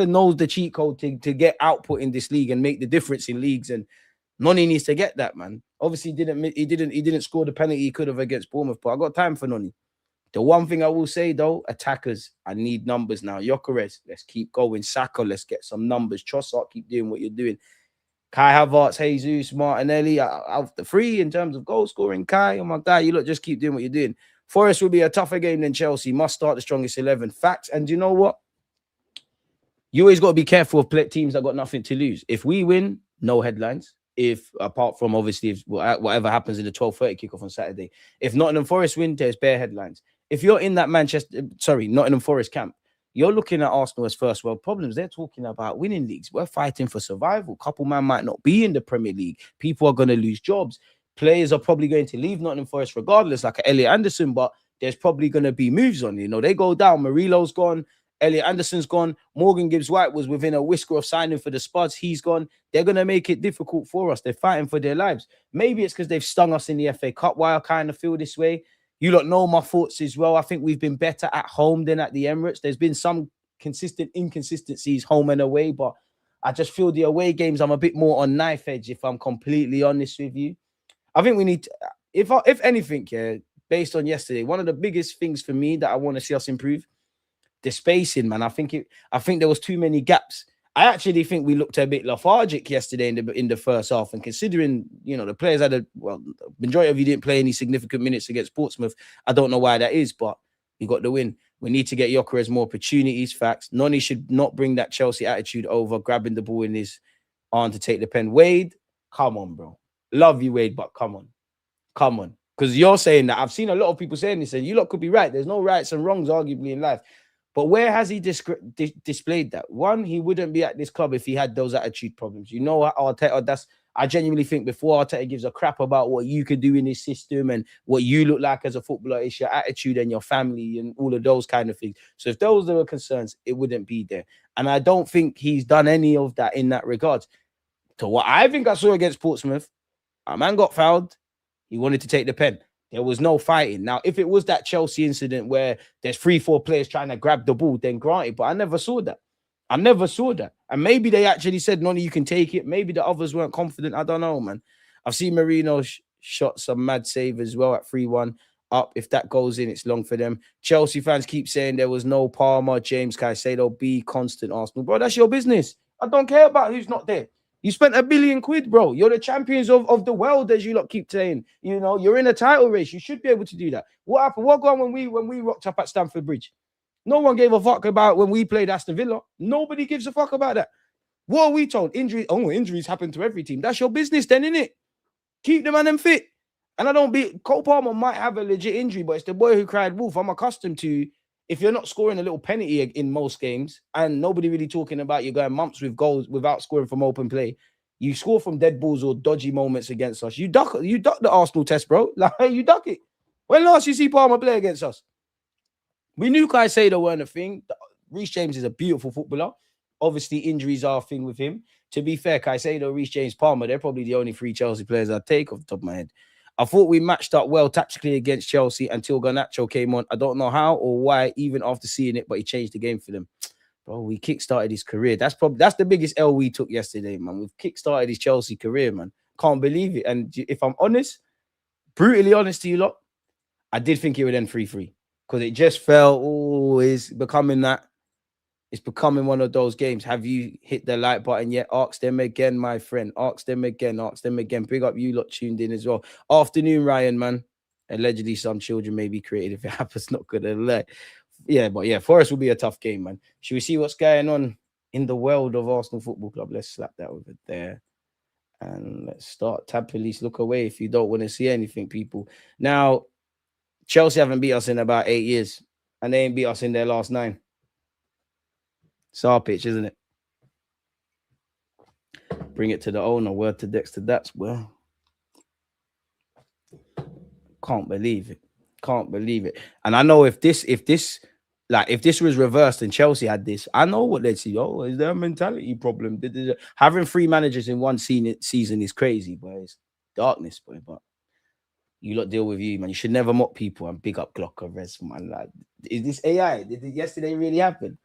knows the cheat code to get output in this league and make the difference in leagues. And Noni needs to get that, man. Obviously, he didn't score the penalty he could have against Bournemouth, but I got time for Noni. The one thing I will say, though, attackers, I need numbers now. Gyökeres, let's keep going. Saka, let's get some numbers. Trossard, keep doing what you're doing. Kai Havertz, Jesus, Martinelli, out the three in terms of goal scoring. Kai, oh my God, you look, just keep doing what you're doing. Forest will be a tougher game than Chelsea. Must start the strongest 11. Facts. And you know what? You always got to be careful of teams that got nothing to lose. If we win, no headlines. If apart from obviously whatever happens in the 12:30 kickoff on Saturday. If Nottingham Forest win, there's bare headlines. If you're in that Nottingham Forest camp, you're looking at Arsenal as first world problems. They're talking about winning leagues. We're fighting for survival. Couple man might not be in the Premier League. People are going to lose jobs. Players are probably going to leave Nottingham Forest regardless, like Elliot Anderson, but there's probably going to be moves on. You know, they go down. Marilo's gone. Elliot Anderson's gone. Morgan Gibbs-White was within a whisker of signing for the Spuds. He's gone. They're going to make it difficult for us. They're fighting for their lives. Maybe it's because they've stung us in the FA Cup. Why I kind of feel this way. You lot know my thoughts as well. I think we've been better at home than at the Emirates. There's been some consistent inconsistencies home and away, but I just feel the away games, I'm a bit more on knife edge, if I'm completely honest with you. I think we need to, if anything, yeah, based on yesterday, one of the biggest things for me that I want to see us improve, the spacing, man. I think there was too many gaps. I actually think we looked a bit lethargic yesterday in the first half. And considering, you know, the players had the majority of you didn't play any significant minutes against Portsmouth. I don't know why that is, but we got the win. We need to get Gyökeres more opportunities. Facts. Noni should not bring that Chelsea attitude over, grabbing the ball in his arm to take the pen. Wade, come on, bro. Love you, Wade, but come on. Come on. Because you're saying that. I've seen a lot of people saying this, and you lot could be right. There's no rights and wrongs, arguably, in life. But where has he displayed that? One, he wouldn't be at this club if he had those attitude problems. You know, Arteta, I genuinely think before Arteta gives a crap about what you could do in his system and what you look like as a footballer, it's your attitude and your family and all of those kind of things. So if those were concerns, it wouldn't be there. And I don't think he's done any of that in that regard. To what I think I saw against Portsmouth, a man got fouled. He wanted to take the pen. There was no fighting. Now, if it was that Chelsea incident where there's 3-4 players trying to grab the ball, then granted. But I never saw that. And maybe they actually said, Noni, you can take it. Maybe the others weren't confident. I don't know, man. I've seen Marino shot some mad save as well at 3-1 up. If that goes in, it's long for them. Chelsea fans keep saying there was no Palmer, James Caicedo, be constant Arsenal. Bro, that's your business. I don't care about who's not there. You spent £1 billion, bro. You're the champions of the world, as you lot keep saying. You know, you're in a title race. You should be able to do that. What happened? What gone when we rocked up at Stamford Bridge? No one gave a fuck about when we played Aston Villa. Nobody gives a fuck about that. What are we told? Injuries happen to every team. That's your business then, innit? Keep the man fit. And I don't be Cole Palmer might have a legit injury, but it's the boy who cried wolf. I'm accustomed to, if you're not scoring a little penalty in most games, and nobody really talking about you going months with goals without scoring from open play, you score from dead balls or dodgy moments against us. You duck the Arsenal test, bro. Like, you duck it. When last you see Palmer play against us? We knew Caicedo weren't a thing. Reece James is a beautiful footballer. Obviously, injuries are a thing with him. To be fair, Caicedo, Reece James, Palmer, they're probably the only three Chelsea players I'd take off the top of my head. I thought we matched up well tactically against Chelsea until Garnacho came on. I don't know how or why, even after seeing it, but he changed the game for them. Bro, we kickstarted his career. That's the biggest L we took yesterday, man. We've kickstarted his Chelsea career, man. Can't believe it. And if I'm honest, brutally honest to you lot, I did think it would end 3-3 because it just felt, it's becoming that. It's becoming one of those games. Have you hit the like button yet? Ask them again, my friend. Ask them again. Ask them again. Big up you lot tuned in as well. Afternoon, Ryan, man. Allegedly, some children may be created if it happens. Not good at lie. Yeah, but yeah, Forest will be a tough game, man. Should we see what's going on in the world of Arsenal Football Club? Let's slap that over there. And let's start. Tab police, look away if you don't want to see anything, people. Now, Chelsea haven't beat us in about 8 years. And they ain't beat us in their last 9. It's our pitch, isn't it? Bring it to the owner. Word to Dexter. That's well. Can't believe it. Can't believe it. And I know if this was reversed and Chelsea had this, I know what they'd see. Oh, is there a mentality problem? Having 3 managers in one season is crazy, boy. It's darkness, boy. But you lot deal with you, man. You should never mock people and big up Gyokeres, man. Like, is this AI? Did it yesterday really happen?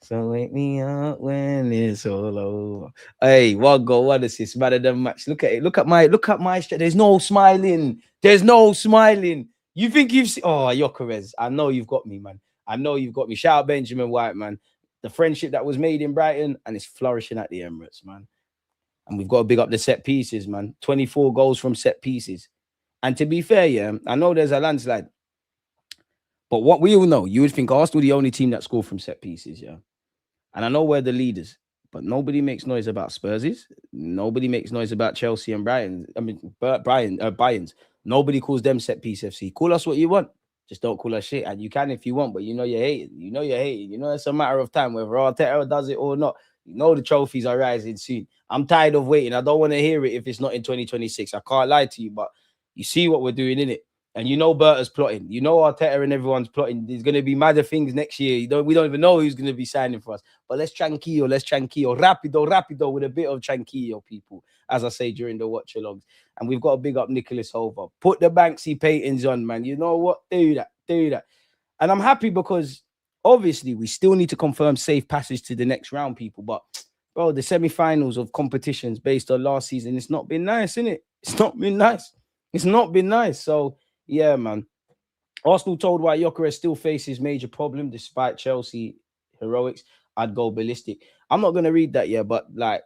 So wake me up when it's all over. Hey, one goal, one assist, man of the match. Look at it. Look at my there's no smiling. There's no smiling. You think you've seen Gyökeres. I know you've got me, man. I know you've got me. Shout out Benjamin White, man. The friendship that was made in Brighton and it's flourishing at the Emirates, man. And we've got to big up the set pieces, man. 24 goals from set pieces. And to be fair, yeah, I know there's a landslide. But what we all know, you would think Arsenal the only team that scored from set pieces, yeah. And I know we're the leaders, but nobody makes noise about Spursies. Nobody makes noise about Chelsea and Brighton. I mean, Bayerns. Nobody calls them set piece FC. Call us what you want. Just don't call us shit. And you can if you want, but you know you're hating. You know you're hating. You know it's a matter of time, whether Arteta does it or not. You know the trophies are rising soon. I'm tired of waiting. I don't want to hear it if it's not in 2026. I can't lie to you, but you see what we're doing, innit? And you know Berta's plotting. You know Arteta and everyone's plotting. There's going to be madder things next year. We don't even know who's going to be signing for us. But let's tranquillo. Rapido with a bit of tranquillo, people, as I say during the watch-alongs. And we've got to big up Nicholas Hover. Put the Banksy paintings on, man. You know what? Do that. And I'm happy because, obviously, we still need to confirm safe passage to the next round, people. But, bro, the semi-finals of competitions based on last season, it's not been nice, innit? It's not been nice. So, yeah, man. Arsenal told why Gyökeres still faces major problem despite Chelsea heroics. I'd go ballistic. I'm not going to read that yet, but like,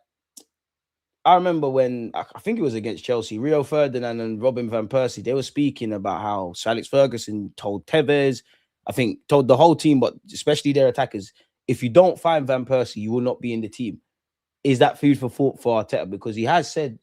I remember when, I think it was against Chelsea, Rio Ferdinand and Robin Van Persie, they were speaking about how Sir Alex Ferguson told Tevez, I think told the whole team, but especially their attackers, if you don't find Van Persie, you will not be in the team. Is that food for thought for Arteta? Because he has said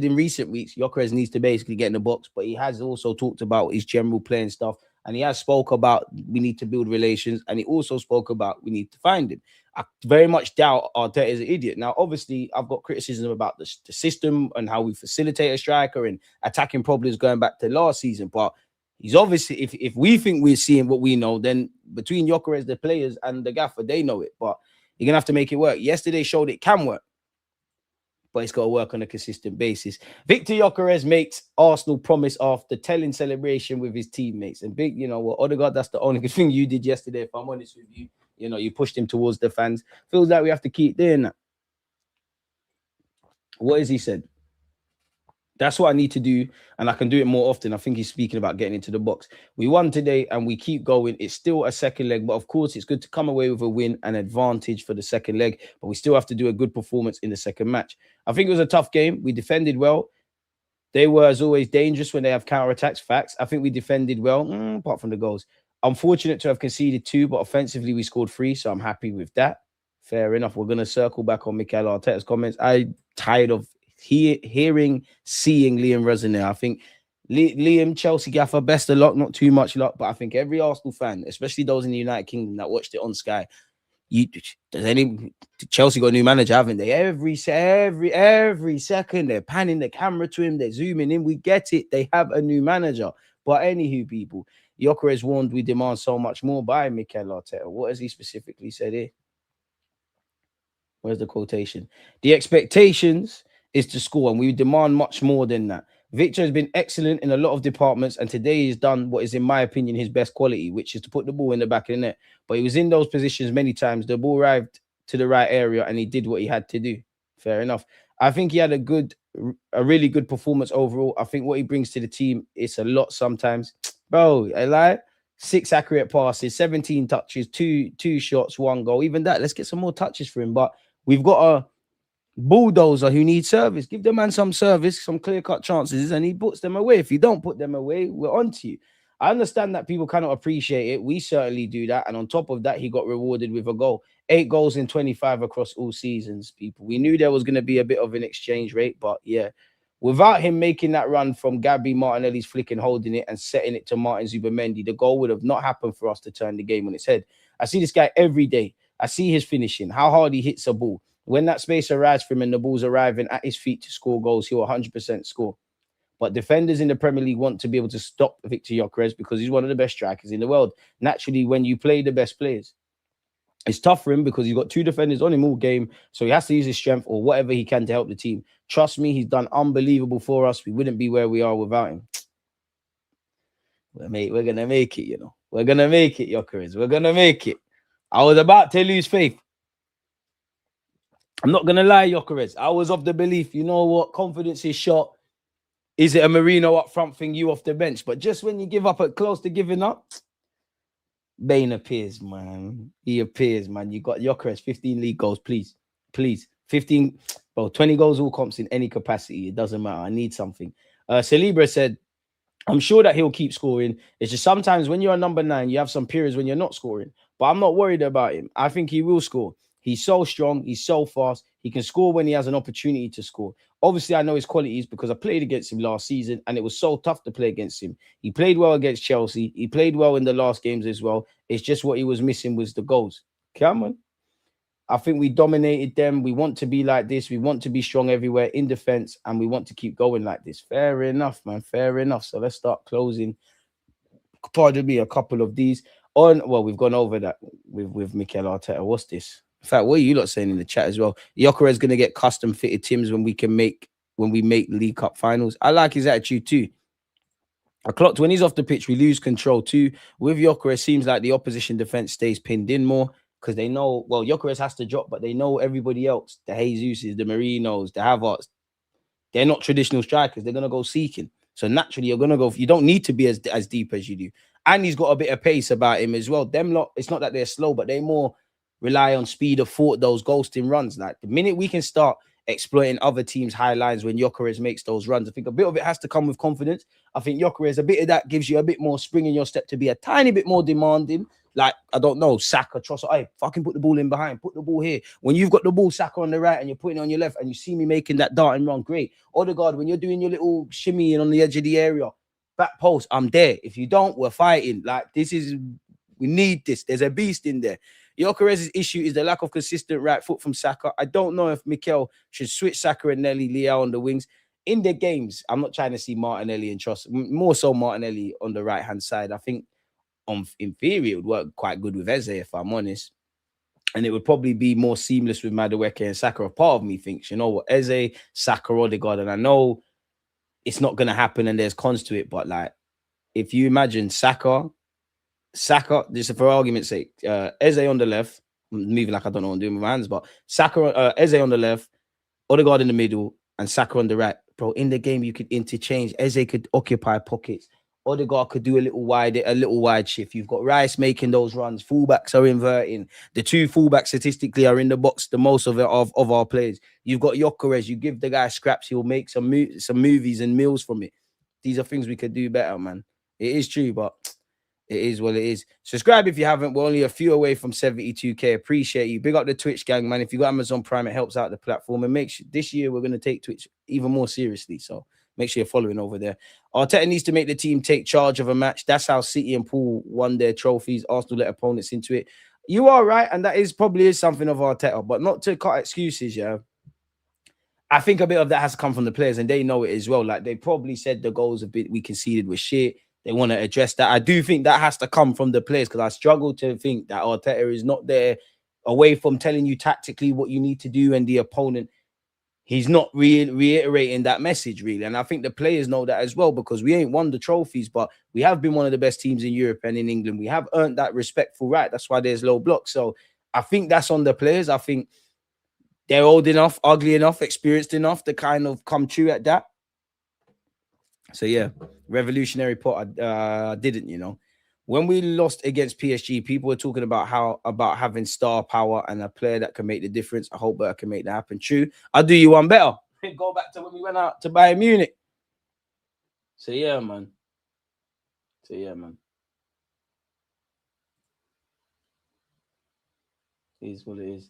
in recent weeks, Gyökeres needs to basically get in the box, but he has also talked about his general playing stuff. And he has spoke about we need to build relations. And he also spoke about we need to find him. I very much doubt Arteta is an idiot. Now, obviously, I've got criticism about the system and how we facilitate a striker and attacking problems going back to last season. But he's obviously, if we think we're seeing what we know, then between Gyökeres, the players, and the gaffer, they know it. But you're going to have to make it work. Yesterday showed it can work, but it's got to work on a consistent basis. Victor Gyökeres makes Arsenal promise after telling celebration with his teammates. And big, you know what, Odegaard, that's the only good thing you did yesterday, if I'm honest with you. You know, you pushed him towards the fans. Feels like we have to keep doing that. What has he said? That's what I need to do, and I can do it more often. I think he's speaking about getting into the box. We won today, and we keep going. It's still a second leg, but of course, it's good to come away with a win and advantage for the second leg, but we still have to do a good performance in the second match. I think it was a tough game. We defended well. They were, as always, dangerous when they have counterattacks. Facts. I think we defended well, apart from the goals. Unfortunate to have conceded 2, but offensively we scored 3, so I'm happy with that. Fair enough. We're going to circle back on Mikel Arteta's comments. I'm tired of seeing Liam Resner. I think Liam, Chelsea gaffer, best of luck, not too much luck, but I think every Arsenal fan, especially those in the United Kingdom that watched it on Sky, Chelsea got a new manager, haven't they? Every second they're panning the camera to him, they're zooming in. We get it. They have a new manager. But anywho, people, Gyökeres warned we demand so much more by Mikel Arteta. What has he specifically said here? Where's the quotation? The expectations is to score, and we demand much more than that. Victor has been excellent in a lot of departments, and today he's done what is, in my opinion, his best quality, which is to put the ball in the back of the net. But he was in those positions many times. The ball arrived to the right area, and he did what he had to do. Fair enough. I think he had a really good performance overall. I think what he brings to the team is a lot sometimes. Bro, I lie. 6 accurate passes, 17 touches, two shots, 1 goal. Even that, let's get some more touches for him. But we've got a bulldozer who needs service. Give the man some service, some clear-cut chances, and he puts them away. If you don't put them away, we're on to you. I understand that people cannot appreciate it. We certainly do that. And on top of that, he got rewarded with a goal. 8 goals in 25 across all seasons, people. We knew there was going to be a bit of an exchange rate, but yeah. Without him making that run from Gabby Martinelli's flick and holding it and setting it to Martin Zubimendi, the goal would have not happened for us to turn the game on its head. I see this guy every day. I see his finishing, how hard he hits a ball. When that space arrives for him and the ball's arriving at his feet to score goals, he'll 100% score. But defenders in the Premier League want to be able to stop Victor Gyökeres because he's one of the best strikers in the world. Naturally, when you play the best players, it's tough for him because he's got 2 defenders on him all game. So he has to use his strength or whatever he can to help the team. Trust me, he's done unbelievable for us. We wouldn't be where we are without him. We're going to make it, you know. We're going to make it, Gyökeres. We're going to make it. I was about to lose faith. I'm not going to lie, Gyökeres. I was of the belief, you know what? Confidence is shot. Is it a Marino up front thing, you off the bench? But just when you give up at close to giving up, Bain appears, man. He appears, man. You got Gyökeres, 15 league goals, please. Please. 15, bro, 20 goals, all comps in any capacity. It doesn't matter. I need something. Celebra said, I'm sure that he'll keep scoring. It's just sometimes when you're a number 9, you have some periods when you're not scoring. But I'm not worried about him. I think he will score. He's so strong. He's so fast. He can score when he has an opportunity to score. Obviously, I know his qualities because I played against him last season and it was so tough to play against him. He played well against Chelsea. He played well in the last games as well. It's just what he was missing was the goals. Come on. I think we dominated them. We want to be like this. We want to be strong everywhere in defense and we want to keep going like this. Fair enough, man. Fair enough. So let's start closing. Pardon me, a couple of these. Well, we've gone over that with Mikel Arteta. What's this? In fact, what are you lot saying in the chat as well? Gyökeres is going to get custom fitted Tims when we make League Cup finals. I like his attitude too. I clocked when he's off the pitch, we lose control too. With Gyökeres, seems like the opposition defense stays pinned in more because they know, well, Gyökeres has to drop, but they know everybody else, the Jesuses, the Marinos, the Havertz, they're not traditional strikers. They're going to go seeking. So naturally, you're going to go, you don't need to be as deep as you do. And he's got a bit of pace about him as well. Them lot, it's not that they're slow, but they more rely on speed of thought, those ghosting runs. Like the minute we can start exploiting other teams' high lines when Gyökeres makes those runs, I think a bit of it has to come with confidence. I think Gyökeres, a bit of that gives you a bit more spring in your step to be a tiny bit more demanding. Like, I don't know, Saka, Trossard, hey, fucking put the ball in behind, put the ball here. When you've got the ball, Saka on the right and you're putting it on your left and you see me making that darting run, great. Odegaard, when you're doing your little shimmy on the edge of the area, back post, I'm there. If you don't, we're fighting. Like, we need this. There's a beast in there. Gyökeres' issue is the lack of consistent right foot from Saka. I don't know if Mikel should switch Saka and Nelly Leao on the wings. In the games, I'm not trying to see Martinelli and Trossard, more so Martinelli on the right-hand side. I think in theory, it would work quite good with Eze, if I'm honest. And it would probably be more seamless with Madueke and Saka. A part of me thinks, you know what, Eze, Saka, Odegaard, and I know it's not going to happen and there's cons to it, but like, if you imagine Saka, just for argument's sake, Eze on the left, I'm moving like I don't know what I'm doing with my hands, but Saka, Eze on the left, Odegaard in the middle, and Saka on the right. Bro, in the game, you could interchange. Eze could occupy pockets. Odegaard could do a little wide shift. You've got Rice making those runs. Fullbacks are inverting. The 2 fullbacks statistically are in the box the most of our players. You've got Gyökeres. You give the guy scraps, he'll make some movies and meals from it. These are things we could do better, man. It is true, but It is what it is. Subscribe if you haven't. We're only a few away from 72K. Appreciate you. Big up the Twitch gang, man. If you got Amazon Prime, it helps out the platform. And make sure this year we're going to take Twitch even more seriously. So make sure you're following over there. Arteta needs to make the team take charge of a match. That's how City and Poole won their trophies. Arsenal let opponents into it. You are right. And that is probably something of Arteta, but not to cut excuses, yeah. I think a bit of that has to come from the players, and they know it as well. Like, they probably said the goals we conceded were shit. They want to address that. I do think that has to come from the players, because I struggle to think that Arteta is not there away from telling you tactically what you need to do, and the opponent, he's not reiterating that message, really. And I think the players know that as well, because we ain't won the trophies, but we have been one of the best teams in Europe and in England. We have earned that respectful right. That's why there's low blocks. So I think that's on the players. I think they're old enough, ugly enough, experienced enough to kind of come true at that. So, yeah, revolutionary pot. I didn't, you know. When we lost against PSG, people were talking about having star power and a player that can make the difference. I hope I can make that happen. True. I'll do you one better. Go back to when we went out to Bayern Munich. So, yeah, man. It is what it is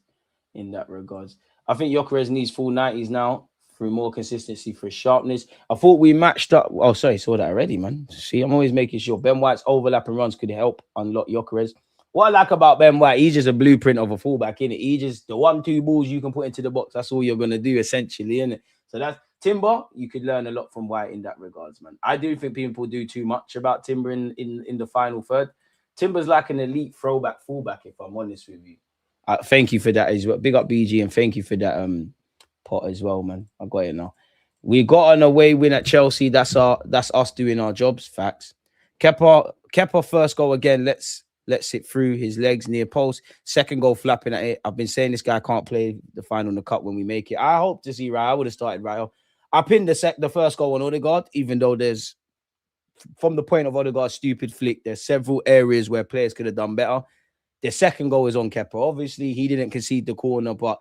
in that regards. I think Gyökeres needs full 90s now through more consistency for his sharpness. I thought we matched up. Oh, sorry, saw that already, man. See, I'm always making sure Ben White's overlapping runs could help unlock Gyökeres. What I like about Ben White, he's just a blueprint of a fullback, innit? He just, the 1-2 balls you can put into the box, that's all you're going to do, essentially, innit? So that's Timber. You could learn a lot from White in that regards, man. I do think people do too much about Timber in the final third. Timber's like an elite throwback fullback, if I'm honest with you. Thank you for that as well. Big up BG, and thank you for that pot as well, man. I got it now. We got an away win at Chelsea. That's us doing our jobs. Facts. Kepa first goal again. Let's it through his legs near post. Second goal flapping at it. I've been saying this guy can't play the final in the cup when we make it. I hope to see Raya. I would have started Raya. I pinned the first goal on Odegaard, even though there's, from the point of Odegaard's stupid flick, there's several areas where players could have done better. The second goal is on Kepa. Obviously, he didn't concede the corner, but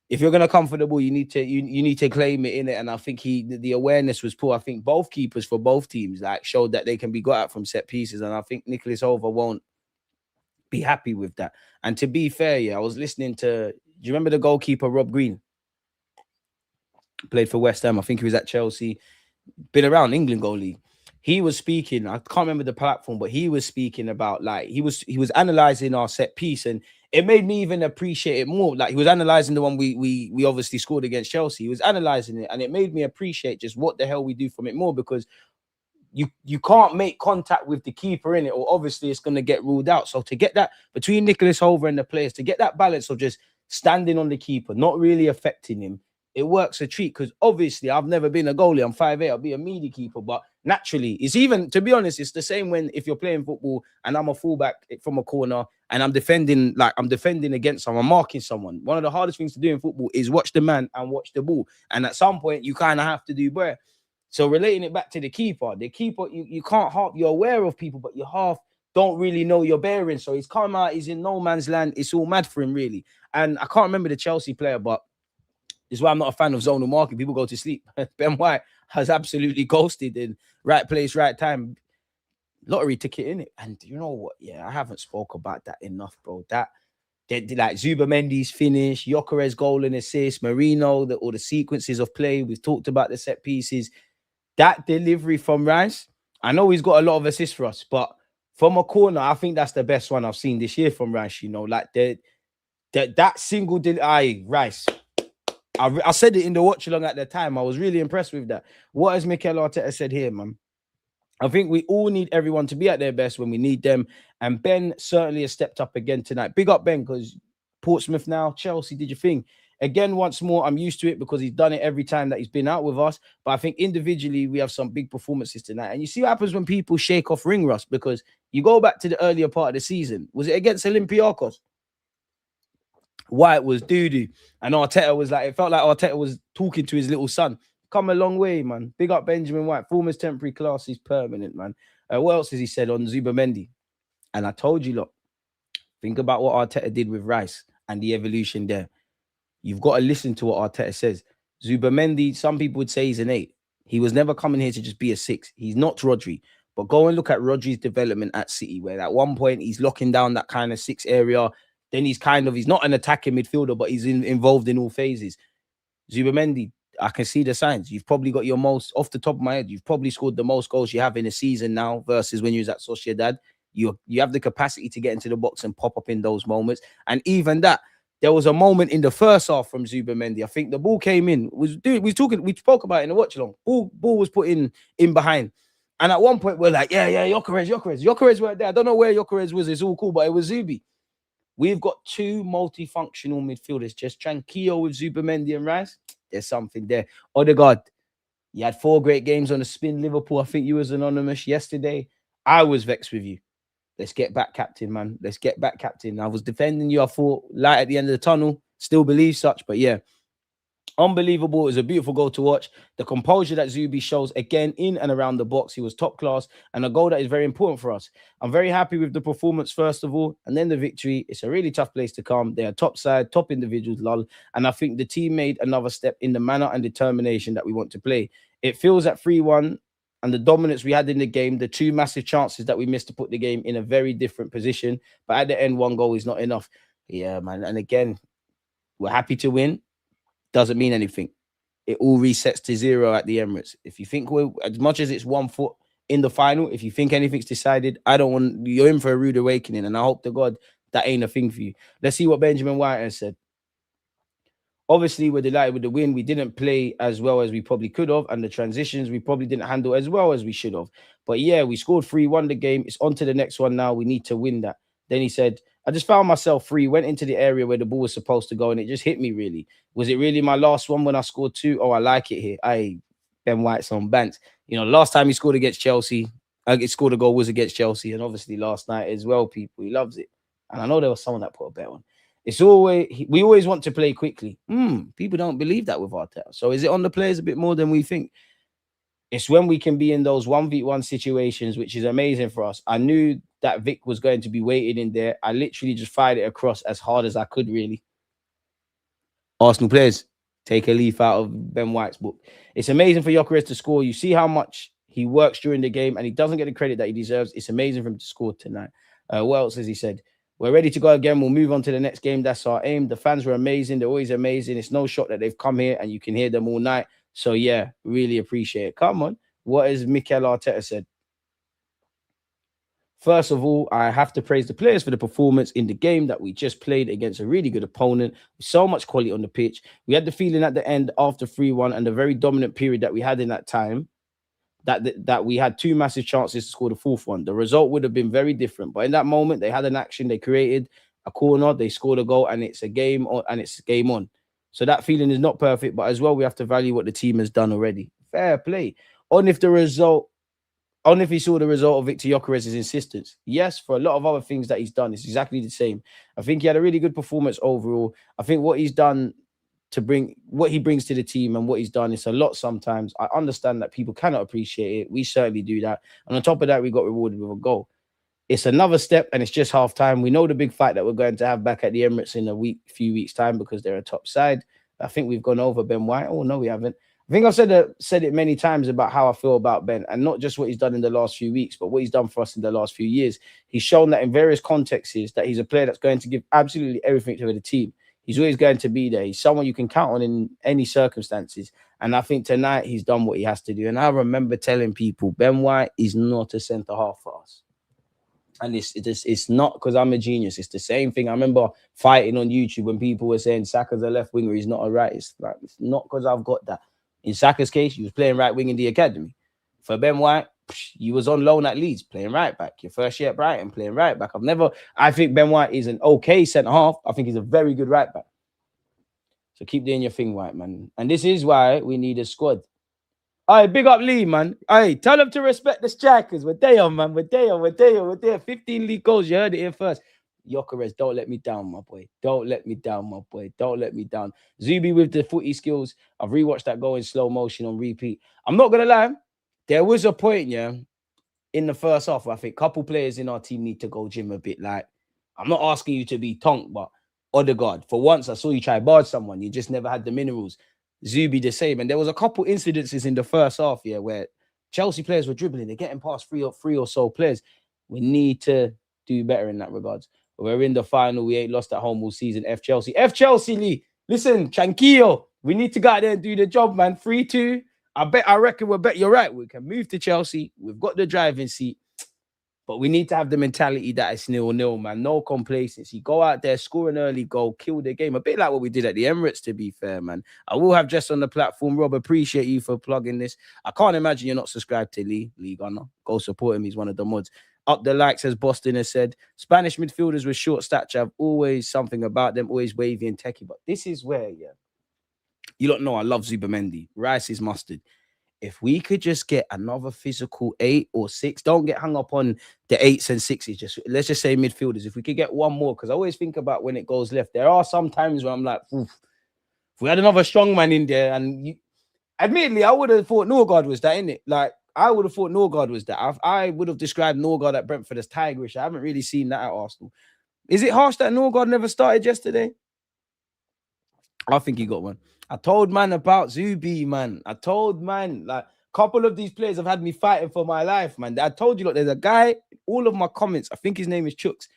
if you're gonna come for the ball, you need to claim it in it. And I think the awareness was poor. I think both keepers for both teams showed that they can be got at from set pieces, and I think Nicholas Over won't be happy with that. And to be fair, yeah, I was listening to. Do you remember the goalkeeper Rob Green? Played for West Ham. I think he was at Chelsea. Been around England goal league. He was speaking, I can't remember the platform, but he was speaking about, like, he was analyzing our set piece, and it made me even appreciate it more. Like, he was analyzing the one we obviously scored against Chelsea. He was analyzing it, and it made me appreciate just what the hell we do from it more, because you can't make contact with the keeper in it, or obviously it's going to get ruled out. So to get that between Nicholas Hover and the players, to get that balance of just standing on the keeper, not really affecting him, it works a treat. Because obviously I've never been a goalie. I'm 5'8". I'll be a media keeper, but naturally, it's even, to be honest, it's the same if you're playing football and I'm a fullback from a corner and I'm defending against someone, I'm marking someone. One of the hardest things to do in football is watch the man and watch the ball. And at some point, you kind of have to do both. So relating it back to the keeper, you can't half, you're aware of people, but you half don't really know your bearings. So he's come out, he's in no man's land. It's all mad for him, really. And I can't remember the Chelsea player, but this is why I'm not a fan of zonal marking. People go to sleep. Ben White has absolutely ghosted in right place, right time. Lottery ticket in it. And you know what? Yeah, I haven't spoke about that enough, bro. That like Zubamendi's finish, Gyökeres goal and assist, Marino, all the sequences of play. We've talked about the set pieces. That delivery from Rice, I know he's got a lot of assists for us, but from a corner, I think that's the best one I've seen this year from Rice. You know, like that single Rice. I said it in the watch along at the time. I was really impressed with that. What has Mikel Arteta said here, man? I think we all need everyone to be at their best when we need them. And Ben certainly has stepped up again tonight. Big up, Ben, because Portsmouth now, Chelsea did your thing. Again, once more, I'm used to it because he's done it every time that he's been out with us. But I think individually, we have some big performances tonight. And you see what happens when people shake off ring rust, because you go back to the earlier part of the season. Was it against Olympiacos? White was doo-doo. And Arteta was like, it felt like Arteta was talking to his little son. Come a long way, man. Big up Benjamin White. Former's temporary, class is permanent, man. What else has he said on Zubamendi? And I told you, look, think about what Arteta did with Rice and the evolution there. You've got to listen to what Arteta says. Zubamendi, some people would say he's an 8. He was never coming here to just be a 6. He's not Rodri. But go and look at Rodri's development at City, where at one point he's locking down that kind of 6 area. Then he's not an attacking midfielder, but he's involved in all phases. Zubimendi, I can see the signs. You've probably got your most, off the top of my head, you've probably scored the most goals you have in a season now versus when you was at Sociedad. You have the capacity to get into the box and pop up in those moments. And even that, there was a moment in the first half from Zubimendi. I think the ball came in. We spoke about it in the watch along. Ball was put in behind. And at one point, we're like, yeah, Gyökeres. Gyökeres weren't there. I don't know where Gyökeres was. It's all cool, but it was Zubi. We've got 2 multifunctional midfielders. Just Tranquillo with Zubimendi and Rice. There's something there. Odegaard, you had 4 great games on the spin. Liverpool, I think you was anonymous yesterday. I was vexed with you. Let's get back, captain, man. Let's get back, captain. I was defending you. I thought light at the end of the tunnel. Still believe such, but yeah. Unbelievable. It was a beautiful goal to watch. The composure that Zubi shows again in and around the box. He was top class and a goal that is very important for us. I'm very happy with the performance, first of all, and then the victory. It's a really tough place to come. They are top side, top individuals, lol. And I think the team made another step in the manner and determination that we want to play. It feels at 3-1 and the dominance we had in the game, the 2 massive chances that we missed to put the game in a very different position. But at the end, 1 goal is not enough. Yeah, man. And again, we're happy to win. Doesn't mean anything. It all resets to 0 at the Emirates. If you think as much as it's 1 foot in the final, if you think anything's decided, you're in for a rude awakening. And I hope to God that ain't a thing for you. Let's see what Benjamin White has said. Obviously, we're delighted with the win. We didn't play as well as we probably could have. And the transitions, we probably didn't handle as well as we should have. But yeah, we scored 3-1 the game. It's on to the next one now. We need to win that. Then he said, I just found myself free, went into the area where the ball was supposed to go, and it just hit me, really. Was it really my last one when I scored 2? Oh, I like it here. Ben White's on Bant. You know, last time he scored against Chelsea, scored a goal was against Chelsea, and obviously last night as well, people. He loves it. And I know there was someone that put a bet on. We always want to play quickly. People don't believe that with Arteta. So is it on the players a bit more than we think? It's when we can be in those 1v1 situations, which is amazing for us. I knew that Vic was going to be waiting in there. I literally just fired it across as hard as I could, really. Arsenal players, take a leaf out of Ben White's book. It's amazing for Gyökeres to score. You see how much he works during the game, and he doesn't get the credit that he deserves. It's amazing for him to score tonight. What else has he said? We're ready to go again. We'll move on to the next game. That's our aim. The fans were amazing. They're always amazing. It's no shock that they've come here and you can hear them all night. So, yeah, really appreciate it. Come on. What has Mikel Arteta said? First of all, I have to praise the players for the performance in the game that we just played against a really good opponent with so much quality on the pitch. We had the feeling at the end after 3-1 and the very dominant period that we had in that time that we had 2 massive chances to score the 4th one. The result would have been very different. But in that moment, they had an action. They created a corner. They scored a goal, and it's a game on, and it's game on. So that feeling is not perfect, but as well, we have to value what the team has done already. Fair play. On if he saw the result of Victor Gyökeres' insistence. Yes, for a lot of other things that he's done, it's exactly the same. I think he had a really good performance overall. I think what he's done what he brings to the team and what he's done, it's a lot sometimes. I understand that people cannot appreciate it. We certainly do that. And on top of that, we got rewarded with a goal. It's another step, and it's just half time. We know the big fight that we're going to have back at the Emirates in a few weeks' time because they're a top side. I think we've gone over Ben White. Oh, no, we haven't. I think I've said it many times about how I feel about Ben, and not just what he's done in the last few weeks, but what he's done for us in the last few years. He's shown that in various contexts that he's a player that's going to give absolutely everything to the team. He's always going to be there. He's someone you can count on in any circumstances. And I think tonight he's done what he has to do. And I remember telling people, Ben White is not a centre-half for us. And it's not because I'm a genius. It's the same thing. I remember fighting on YouTube when people were saying Saka's a left winger, he's not a right. It's not because I've got that. In Saka's case, he was playing right wing in the academy. For Ben White, you was on loan at Leeds, playing right back. Your first year at Brighton, playing right back. I think Ben White is an okay centre-half. I think he's a very good right back. So keep doing your thing, White, man. And this is why we need a squad. All right, big up Lee, man. Hey, tell them to respect the strikers. We're there, man. We're there. 15 league goals. You heard it here first. Gyökeres, don't let me down, my boy. Don't let me down, my boy. Don't let me down. Zubi with the footy skills. I've rewatched that goal in slow motion on repeat. I'm not going to lie. There was a point, in the first half where I think a couple players in our team need to go gym a bit. Like, I'm not asking you to be tonk, but Odegaard, for once, I saw you try barge someone. You just never had the minerals. Zubi the same. And there was a couple incidences in the first half, where Chelsea players were dribbling. They're getting past three or so players. We need to do better in that regards. We're in the final. We ain't lost at home all season. F Chelsea. F Chelsea, Lee. Listen, tranquillo. We need to go out there and do the job, man. 3-2. I reckon you're right. We can move to Chelsea. We've got the driving seat. But we need to have the mentality that it's 0-0, man. No complacency. Go out there, score an early goal, kill the game. A bit like what we did at the Emirates, to be fair, man. I will have Jess on the platform. Rob, appreciate you for plugging this. I can't imagine you're not subscribed to Lee Gunner. Go support him. He's one of the mods. Up the likes, as Boston has said. Spanish midfielders with short stature have always something about them, always wavy and techie. But this is where, you don't know I love Zubamendi. Rice is mustard. If we could just get another physical 8 or 6, don't get hung up on the 8s and 6s. Let's just say midfielders. If we could get one more, because I always think about when it goes left. There are some times where I'm like, oof, if we had another strong man in there, and admittedly, I would have thought Norgard was that, innit? Like, I would have thought Norgard was that. I would have described Norgard at Brentford as tigerish. I haven't really seen that at Arsenal. Is it harsh that Norgard never started yesterday? I think he got one. I told man about Zubi, man. I told man, like, a couple of these players have had me fighting for my life, man. I told you, look, there's a guy, all of my comments, I think his name is Chooks.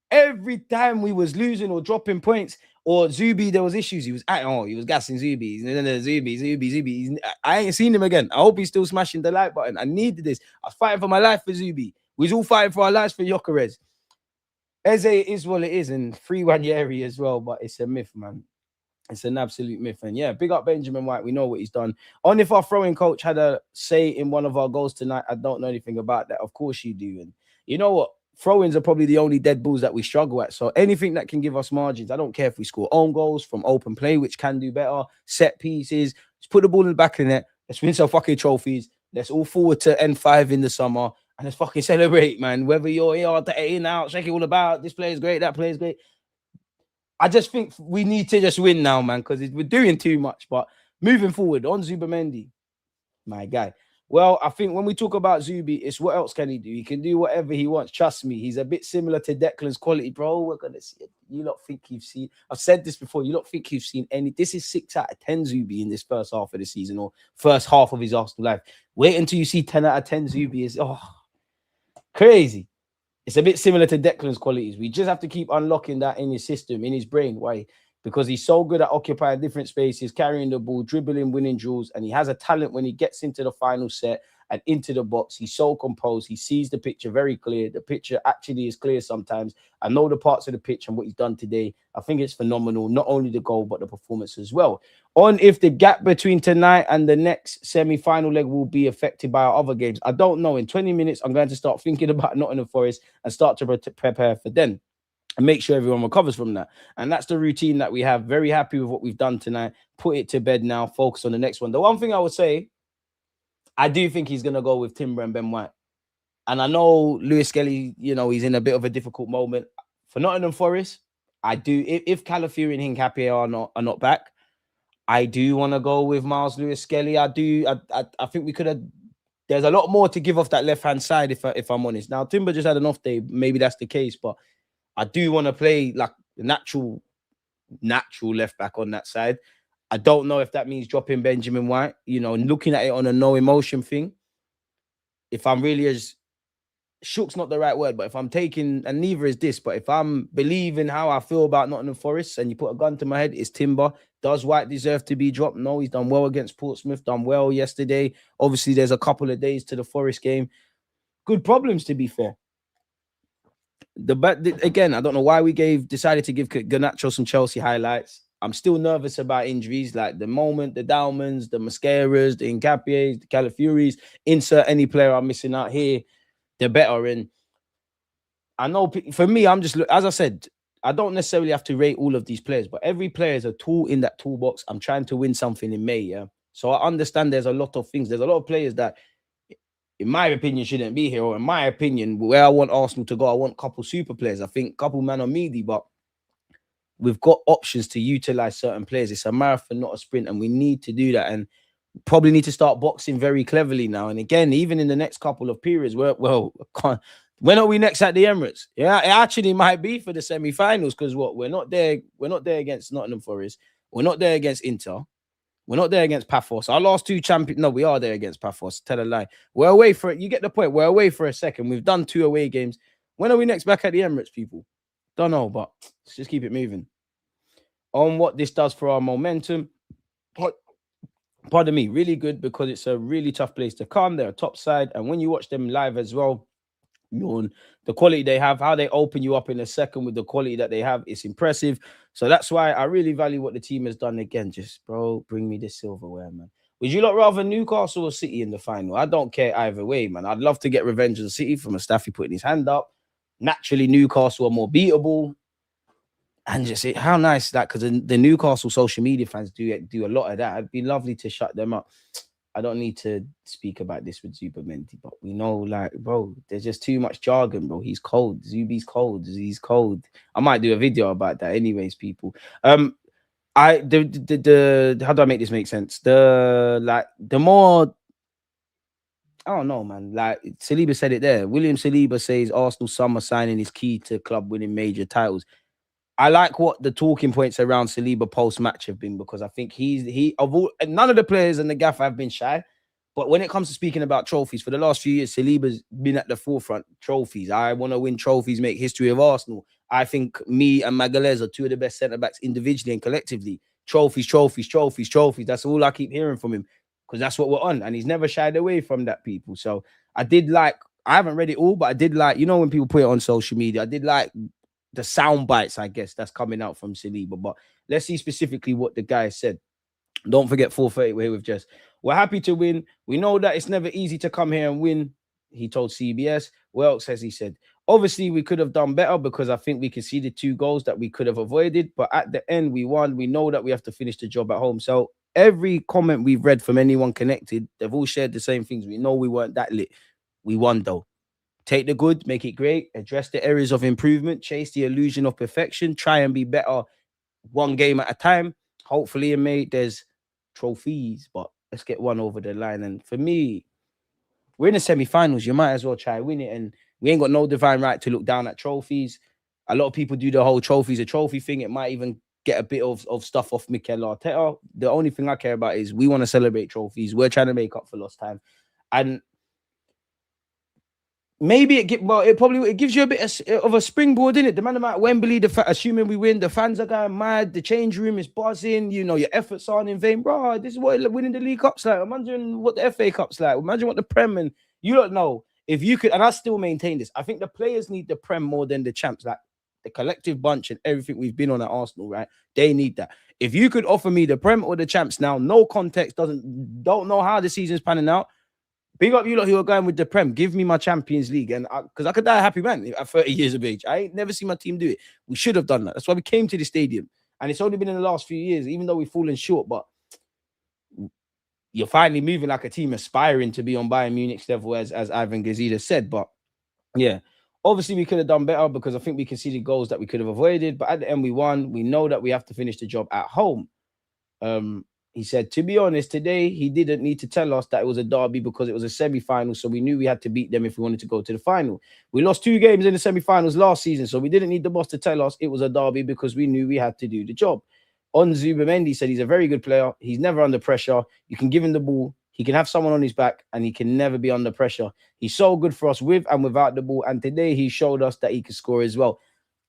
Every time we was losing or dropping points, or Zubi, there was issues. He was gassing Zubi. Zubi. I ain't seen him again. I hope he's still smashing the like button. I needed this. I was fighting for my life for Zubi. We was all fighting for our lives for Gyökeres. Eze is what it is, and Nwaneri as well, but it's a myth, man. It's an absolute myth. And yeah, big up Benjamin White. We know what he's done. On if our throwing coach had a say in one of our goals tonight, I don't know anything about that. Of course you do. And you know what? Throw-ins are probably the only dead balls that we struggle at. So anything that can give us margins, I don't care if we score own goals from open play, which can do better, set pieces, let's put the ball in the back of the net. Let's win some fucking trophies. Let's all forward to N5 in the summer. And let's fucking celebrate, man. Whether you're here, in, out, check it all about. This player is great, that player is great. I just think we need to just win now, man, because we're doing too much. But moving forward, on Zubamendi, my guy. Well, I think when we talk about Zubi, it's what else can he do? He can do whatever he wants. Trust me, he's a bit similar to Declan's quality, bro. We're going to see it. You lot think you've seen... I've said this before. You lot think you've seen any... This is 6 out of 10 Zubi in this first half of the season or first half of his Arsenal life. Wait until you see 10 out of 10 Zubi. Is crazy. It's a bit similar to Declan's qualities. We just have to keep unlocking that in his system, in his brain. Why? Because he's so good at occupying different spaces, carrying the ball, dribbling, winning duels, and he has a talent when he gets into the final set and into the box. He's so composed. He sees the picture very clear. The picture actually is clear sometimes. I know the parts of the pitch and what he's done today. I think it's phenomenal, not only the goal, but the performance as well. On if the gap between tonight and the next semi-final leg will be affected by our other games. I don't know. In 20 minutes, I'm going to start thinking about Nottingham Forest and start to prepare for them and make sure everyone recovers from that. And that's the routine that we have. Very happy with what we've done tonight. Put it to bed now. Focus on the next one. The one thing I would say, I do think he's going to go with Timber and Ben White. And I know Lewis Skelly, he's in a bit of a difficult moment. For Nottingham Forest, I do. If Calafiori and Hincapie are not back, I do want to go with Miles Lewis Skelly. I do. I think we could have. There's a lot more to give off that left-hand side, if I'm honest. Now, Timber just had an off day. Maybe that's the case. But I do want to play like the natural left-back on that side. I don't know if that means dropping Benjamin White, looking at it on a no emotion thing. If I'm really as shook's not the right word, but if I'm taking, and neither is this, but if I'm believing how I feel about Nottingham Forest and you put a gun to my head, it's Timber. Does White deserve to be dropped? No, he's done well against Portsmouth, done well yesterday. Obviously, there's a couple of days to the Forest game. Good problems, to be fair. Again, I don't know why we decided to give Garnacho some Chelsea highlights. I'm still nervous about injuries like the moment, the Dalmans, the Mascaras, the Hincapies, the Calafioris. Insert any player I'm missing out here, they're better. And I know for me, I'm just, as I said, I don't necessarily have to rate all of these players, but every player is a tool in that toolbox. I'm trying to win something in May, yeah? So I understand there's a lot of things. There's a lot of players that, in my opinion, shouldn't be here. Or in my opinion, where I want Arsenal to go, I want a couple super players. I think a couple man on meaty, but we've got options to utilize certain players. It's a marathon, not a sprint, and we need to do that. And probably need to start boxing very cleverly now. And again, even in the next couple of periods, when are we next at the Emirates? Yeah, it actually might be for the semi-finals because we're not there against Nottingham Forest. We're not there against Inter. We're not there against Paphos. Our last two champions. No, we are there against Paphos. Tell a lie. We're away for it. You get the point. We're away for a second. We've done 2 away games. When are we next back at the Emirates, people? Don't know, but let's just keep it moving. On what this does for our momentum. Pardon me, really good because it's a really tough place to come. They're a top side. And when you watch them live as well, the quality they have, how they open you up in a second with the quality that they have, it's impressive. So that's why I really value what the team has done. Again, just, bro, bring me the silverware, man. Would you lot rather Newcastle or City in the final? I don't care either way, man. I'd love to get revenge on City from Mustafi putting his hand up. Naturally, Newcastle are more beatable. And just how nice is that? Because the Newcastle social media fans do a lot of that. It'd be lovely to shut them up. I don't need to speak about this with Zubimendi, but we know, like, bro, there's just too much jargon, bro. He's cold. Zubi's cold. He's cold. I might do a video about that, anyways, people. How do I make this make sense? The more, I don't know, man. Like Saliba said it there. William Saliba says Arsenal summer signing is key to club winning major titles. I like what the talking points around Saliba post-match have been, because I think none of the players in the gaffer have been shy. But when it comes to speaking about trophies, for the last few years, Saliba's been at the forefront. Trophies. I want to win trophies, make history of Arsenal. I think me and Magalhaes are two of the best centre-backs individually and collectively. Trophies, trophies, trophies, trophies. That's all I keep hearing from him, because that's what we're on. And he's never shied away from that, people. So I haven't read it all, but I did like, when people put it on social media, I did like the sound bites, I guess, that's coming out from Saliba. But let's see specifically what the guy said. Don't forget 4:30, we're here with Jess. We're happy to win. We know that it's never easy to come here and win, he told CBS. Well, as he said, obviously we could have done better because I think we conceded 2 goals that we could have avoided. But at the end, we won. We know that we have to finish the job at home. So every comment we've read from anyone connected, they've all shared the same things. We know we weren't that lit. We won, though. Take the good, make it great, address the areas of improvement, chase the illusion of perfection, try and be better one game at a time. Hopefully in May, there's trophies, but let's get one over the line. And for me, we're in the semi-finals. You might as well try win it. And we ain't got no divine right to look down at trophies. A lot of people do the whole trophies a trophy thing. It might even get a bit of stuff off Mikel Arteta. The only thing I care about is we want to celebrate trophies. We're trying to make up for lost time. And maybe it gives you a bit of a springboard, in it. The man about Wembley, assuming we win, the fans are going mad, the change room is buzzing, your efforts aren't in vain. Bro, this is what winning the League Cup's like. Imagine what the FA Cup's like. Imagine what the Prem, and you don't know if you could, and I still maintain this. I think the players need the Prem more than the champs. Like the collective bunch and everything we've been on at Arsenal, right? They need that. If you could offer me the Prem or the champs now, no context, don't know how the season's panning out. Big up you lot who are going with the Prem. Give me my Champions League. And because I could die a happy man at 30 years of age. I ain't never seen my team do it. We should have done that. That's why we came to the stadium. And it's only been in the last few years, even though we've fallen short. But you're finally moving like a team aspiring to be on Bayern Munich's level, as Ivan Gazidis said. But yeah, obviously we could have done better because I think we conceded goals that we could have avoided. But at the end, we won. We know that we have to finish the job at home. He said, to be honest, today he didn't need to tell us that it was a derby because it was a semi-final, so we knew we had to beat them if we wanted to go to the final. We lost 2 games in the semi-finals last season, so we didn't need the boss to tell us it was a derby because we knew we had to do the job. On Zubimendi said he's a very good player. He's never under pressure. You can give him the ball. He can have someone on his back, and he can never be under pressure. He's so good for us with and without the ball, and today he showed us that he could score as well.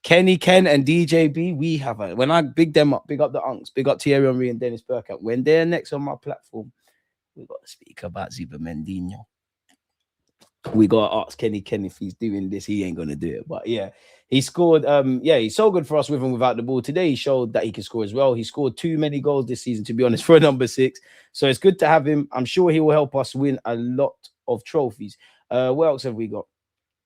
Kenny, Ken, and DJB, we have it. When I big them up, big up the Unks, big up Thierry Henry and Dennis Bergkamp. When they're next on my platform, we got to speak about Zubamendinho. We got to ask Kenny if he's doing this. He ain't going to do it. But yeah, he scored. He's so good for us with and without the ball. Today, he showed that he can score as well. He scored too many goals this season, to be honest, for a number 6. So it's good to have him. I'm sure he will help us win a lot of trophies. What else have we got?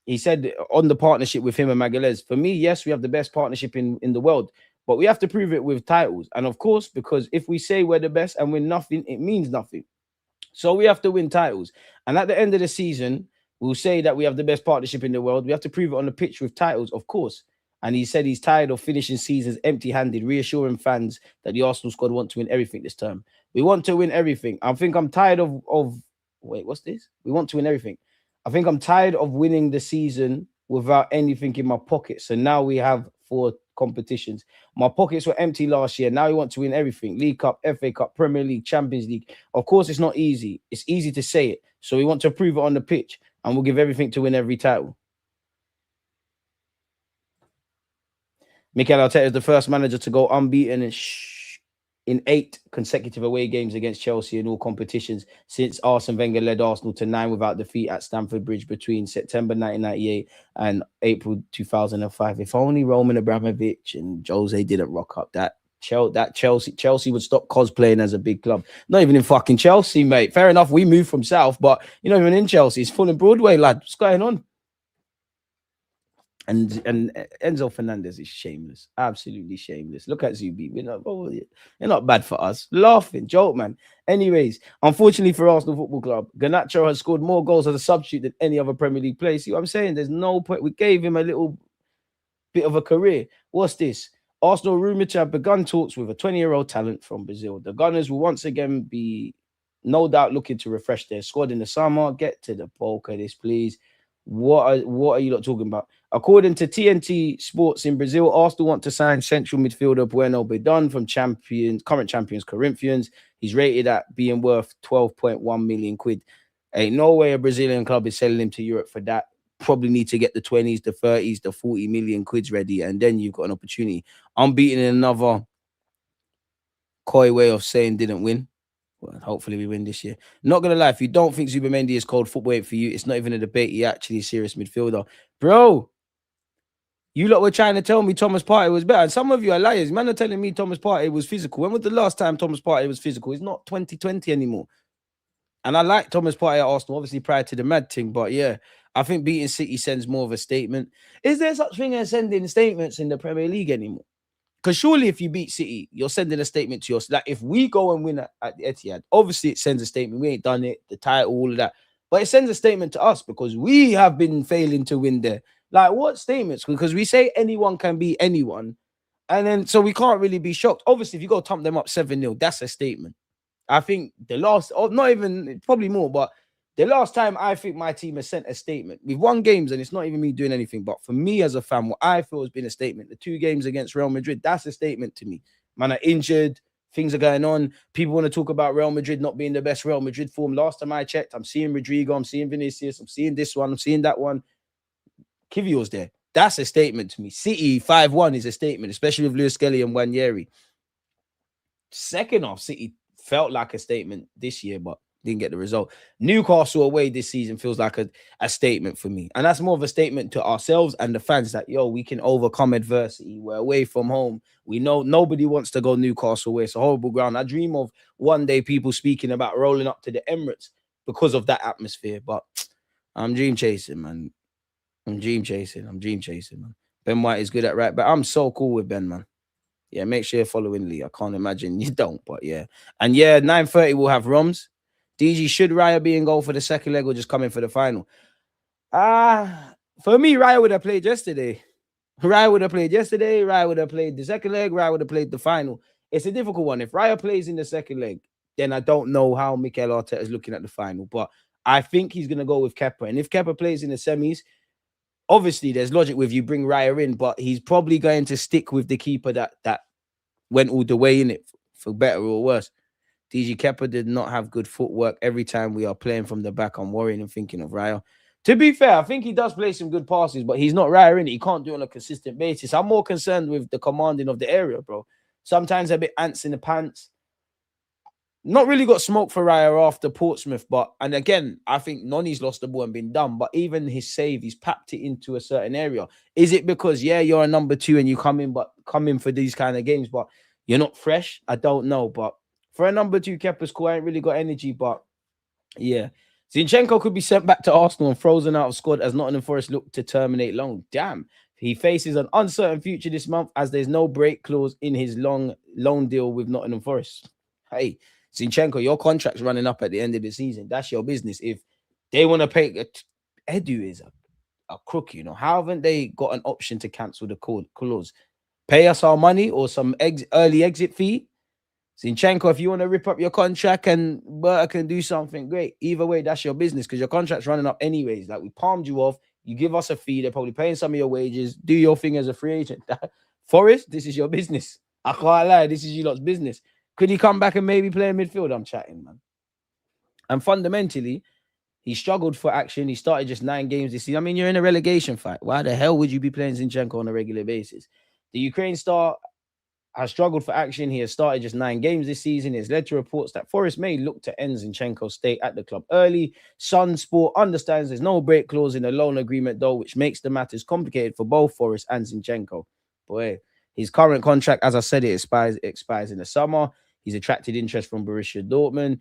He said on the partnership with him and Magalhaes, for me, yes, we have the best partnership in the world, but we have to prove it with titles. And of course, because if we say we're the best and win nothing, it means nothing. So we have to win titles. And at the end of the season, we'll say that we have the best partnership in the world. We have to prove it on the pitch with titles, of course. And he said he's tired of finishing seasons empty-handed, reassuring fans that the Arsenal squad want to win everything this term. We want to win everything. I think I'm tired of wait, what's this? We want to win everything. I think I'm tired of winning the season without anything in my pocket. So now we have 4 competitions. My pockets were empty last year. Now we want to win everything. League Cup, FA Cup, Premier League, Champions League. Of course, it's not easy. It's easy to say it. So we want to prove it on the pitch, and we'll give everything to win every title. Mikel Arteta is the first manager to go unbeaten in 8 consecutive away games against Chelsea in all competitions since Arsene Wenger led Arsenal to 9 without defeat at Stamford Bridge between September 1998 and April 2005. If only Roman Abramovich and Jose didn't rock up, that Chelsea would stop cosplaying as a big club. Not even in fucking Chelsea, mate. Fair enough, we moved from South, but you're not even in Chelsea. It's full in Broadway, lad. What's going on? And Enzo Fernandez is shameless, absolutely shameless. Look at Zubi. They're not bad for us. Laughing, joke, man. Anyways, unfortunately for Arsenal Football Club, Garnacho has scored more goals as a substitute than any other Premier League player. See what I'm saying? There's no point. We gave him a little bit of a career. What's this? Arsenal rumored to have begun talks with a 20-year-old talent from Brazil. The Gunners will once again be, no doubt, looking to refresh their squad in the summer. Get to the bulk of this, please. What are you lot talking about? According to TNT Sports in Brazil, Arsenal want to sign central midfielder Bueno Bedon from current champions Corinthians. He's rated at being worth 12.1 million quid. Ain't no way a Brazilian club is selling him to Europe for that. Probably need to get the 20s, the 30s, the 40 million quids ready, and then you've got an opportunity. Unbeaten in another coy way of saying didn't win. Well, hopefully we win this year. Not gonna lie, if you don't think Zubimendi is cold, football ain't for you. It's not even a debate. He actually is a serious midfielder, bro. You lot were trying to tell me Thomas Partey was better, and some of you are liars. Man are telling me Thomas Partey was physical. When was the last time Thomas Partey was physical? It's not 2020 anymore. And I like Thomas Partey at Arsenal, obviously prior to the mad thing, but yeah, I think beating City sends more of a statement. Is there such thing as sending statements in the Premier League anymore? Because surely if you beat City, you're sending a statement to yourself. Like if we go and win at the Etihad, obviously it sends a statement. We ain't done it, the title, all of that. But it sends a statement to us because we have been failing to win there. Like what statements? Because we say anyone can beat anyone. And then so we can't really be shocked. Obviously, if you go thump them up 7-0, that's a statement. I think the last, or not even, probably more, but the last time I think my team has sent a statement, we've won games and it's not even me doing anything. But for me as a fan, what I feel has been a statement. The 2 games against Real Madrid, that's a statement to me. Man are injured, things are going on. People want to talk about Real Madrid not being the best Real Madrid form. Last time I checked, I'm seeing Rodrigo, I'm seeing Vinicius, I'm seeing this one, I'm seeing that one. Kivio's there. That's a statement to me. City 5-1 is a statement, especially with Lewis Skelly and Nwaneri. Second half, City felt like a statement this year, but didn't get the result. Newcastle away this season feels like a statement for me. And that's more of a statement to ourselves and the fans that, yo, we can overcome adversity. We're away from home. We know nobody wants to go Newcastle away. It's a horrible ground. I dream of one day people speaking about rolling up to the Emirates because of that atmosphere. But I'm dream chasing, man. I'm dream chasing, man. Ben White is good at right, but I'm so cool with Ben, man. Yeah, make sure you're following Lee. I can't imagine you don't, but yeah. And yeah, 9:30 we'll have Roms. DG, should Raya be in goal for the second leg or just come in for the final? For me, Raya would have played yesterday. Raya would have played the second leg. Raya would have played the final. It's a difficult one. If Raya plays in the second leg, then I don't know how Mikel Arteta is looking at the final. But I think he's going to go with Kepa. And if Kepa plays in the semis, obviously there's logic with you bring Raya in, but he's probably going to stick with the keeper that went all the way in it, for better or worse. DG Kepa did not have good footwork. Every time we are playing from the back, I'm worrying and thinking of Raya. To be fair, I think he does play some good passes, but he's not Raya in it. He can't do it on a consistent basis. I'm more concerned with the commanding of the area, bro. Sometimes a bit ants in the pants. Not really got smoke for Raya after Portsmouth, and again, I think Noni's lost the ball and been done, but even his save, he's papped it into a certain area. Is it because, yeah, you're a number 2 and you come in for these kind of games, but you're not fresh? I don't know, but for a number 2, Kepa's cool. I ain't really got energy, but yeah. Zinchenko could be sent back to Arsenal and frozen out of squad as Nottingham Forest look to terminate loan. Damn. He faces an uncertain future this month as there's no break clause in his long loan deal with Nottingham Forest. Hey, Zinchenko, your contract's running up at the end of the season. That's your business. If they want to pay, Edu is a crook, you know. How haven't they got an option to cancel the clause? Pay us our money or some early exit fee? Zinchenko, if you want to rip up your contract and Berta can do something, great. Either way, that's your business because your contract's running up anyways. Like, we palmed you off. You give us a fee. They're probably paying some of your wages. Do your thing as a free agent. Forest, this is your business. I can't lie. This is you lot's business. Could he come back and maybe play in midfield? I'm chatting, man. And fundamentally, he struggled for action. He started just 9 games this season. I mean, you're in a relegation fight. Why the hell would you be playing Zinchenko on a regular basis? The Ukraine star has struggled for action. He has started just 9 games this season. It has led to reports that Forest may look to end Zinchenko's stay at the club early. Sun Sport understands there's no break clause in the loan agreement, though, which makes the matters complicated for both Forest and Zinchenko. Boy, his current contract, as I said, it expires in the summer. He's attracted interest from Borussia Dortmund.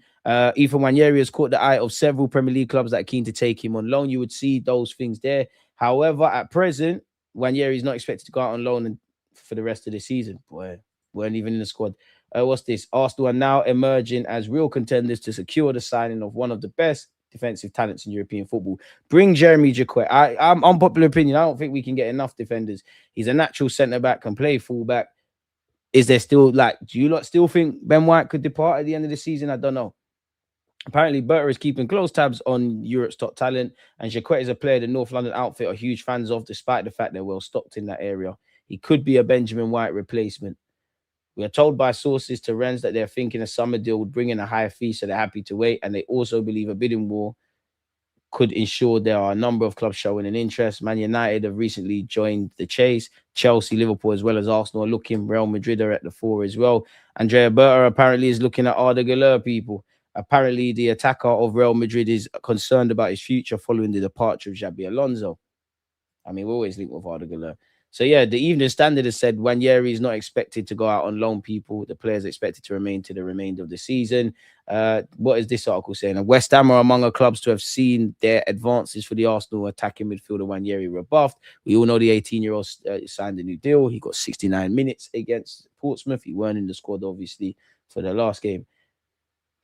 Ethan Nwaneri has caught the eye of several Premier League clubs that are keen to take him on loan. You would see those things there. However, at present, Nwaneri is not expected to go out on loan for the rest of the season. Boy, weren't even in the squad. What's this? Arsenal are now emerging as real contenders to secure the signing of one of the best defensive talents in European football. Bring Jeremy Gyökeres. I'm unpopular opinion. I don't think we can get enough defenders. He's a natural centre-back, can play full-back. Is there still, do you lot still think Ben White could depart at the end of the season? I don't know. Apparently, Berta is keeping close tabs on Europe's top talent, and Gyökeres is a player the North London outfit are huge fans of, despite the fact they're well stocked in that area. He could be a Benjamin White replacement. We are told by sources to Rennes that they're thinking a summer deal would bring in a higher fee, so they're happy to wait, and they also believe a bidding war could ensure there are a number of clubs showing an interest. Man United have recently joined the chase. Chelsea, Liverpool, as well as Arsenal are looking. Real Madrid are at the fore as well. Andrea Berta apparently is looking at Arda Güler, people. Apparently, the attacker of Real Madrid is concerned about his future following the departure of Xabi Alonso. I mean, we're always linked with Arda Güler. So, yeah, the Evening Standard has said Nwaneri is not expected to go out on loan, people. The players expected to remain to the remainder of the season. What is this article saying? West Ham are among the clubs to have seen their advances for the Arsenal attacking midfielder Nwaneri rebuffed. We all know the 18-year-old signed a new deal. He got 69 minutes against Portsmouth. He weren't in the squad, obviously, for the last game.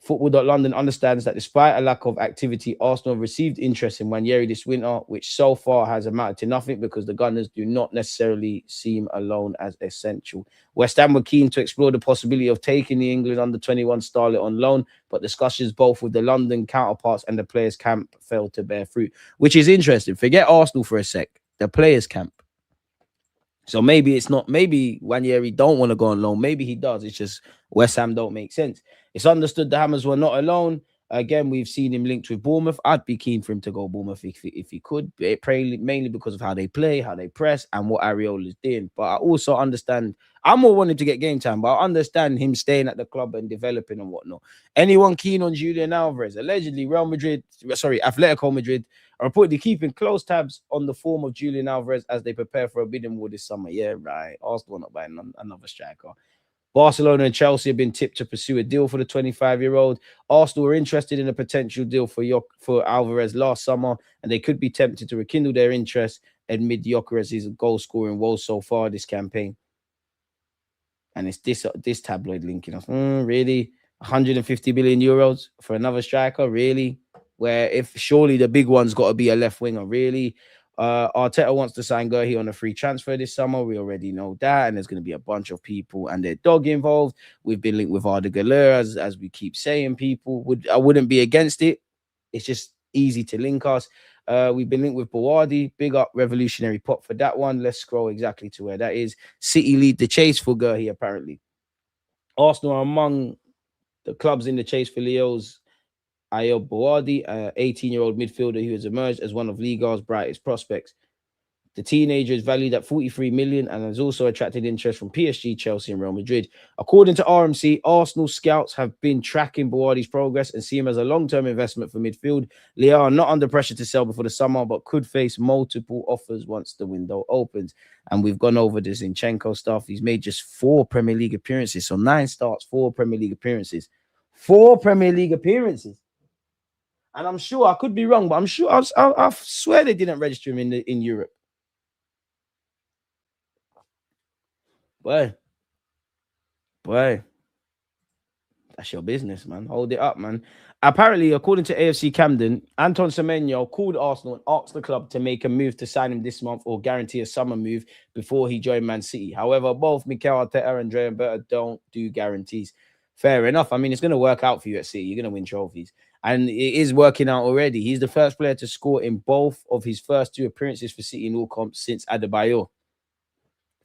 Football.London understands that despite a lack of activity, Arsenal have received interest in Nwaneri this winter, which so far has amounted to nothing because the Gunners do not necessarily seem alone as essential. West Ham were keen to explore the possibility of taking the England under-21 starlet on loan, but discussions both with the London counterparts and the players' camp failed to bear fruit, which is interesting. Forget Arsenal for a sec. The players' camp. So maybe it's not, maybe Nwaneri don't want to go on loan. Maybe he does. It's just West Ham don't make sense. It's understood the Hammers were not alone. Again, we've seen him linked with Bournemouth. I'd be keen for him to go Bournemouth if he could, mainly because of how they play, how they press, and what Areola's doing. But I also understand, I'm more wanting to get game time, but I understand him staying at the club and developing and whatnot. Anyone keen on Julian Alvarez? Allegedly, Atletico Madrid are reportedly keeping close tabs on the form of Julian Alvarez as they prepare for a bidding war this summer. Yeah, right. Arsenal are not buying another striker. Barcelona and Chelsea have been tipped to pursue a deal for the 25-year-old. Arsenal were interested in a potential deal for Alvarez last summer, and they could be tempted to rekindle their interest amid Gyökeres' goal-scoring woes so far this campaign. And it's this tabloid linking us. Really? 150 billion euros for another striker? Really? Where if surely the big one's got to be a left winger, really? Arteta wants to sign Gerhi on a free transfer this summer. We already know that, and there's going to be a bunch of people and their dog involved. We've been linked with Arda Güler, as we keep saying. People I wouldn't be against it. It's just easy to link us. We've been linked with Bawardi. Big up Revolutionary Pop for that one. Let's scroll exactly to where that is. City lead the chase for Gerhi, apparently. Arsenal are among the clubs in the chase for Leo's Ayoub Bawardi, 18-year-old midfielder who has emerged as one of Liga's brightest prospects. The teenager is valued at 43 million and has also attracted interest from PSG, Chelsea, and Real Madrid. According to RMC, Arsenal scouts have been tracking Bawardi's progress and see him as a long-term investment for midfield. Leo are not under pressure to sell before the summer, but could face multiple offers once the window opens. And we've gone over the Zinchenko stuff. He's made just 4 Premier League appearances. So 9 starts, 4 Premier League appearances. 4 Premier League appearances. And I'm sure, I could be wrong, but I'm sure, I swear they didn't register him in Europe. Boy, that's your business, man. Hold it up, man. Apparently, according to AFC Camden, Anton Semenyo called Arsenal and asked the club to make a move to sign him this month or guarantee a summer move before he joined Man City. However, both Mikel Arteta and Andrea Berta don't do guarantees. Fair enough. I mean, it's going to work out for you at City. You're going to win trophies. And it is working out already. He's the first player to score in both of his first 2 appearances for City in all comps since Adebayor.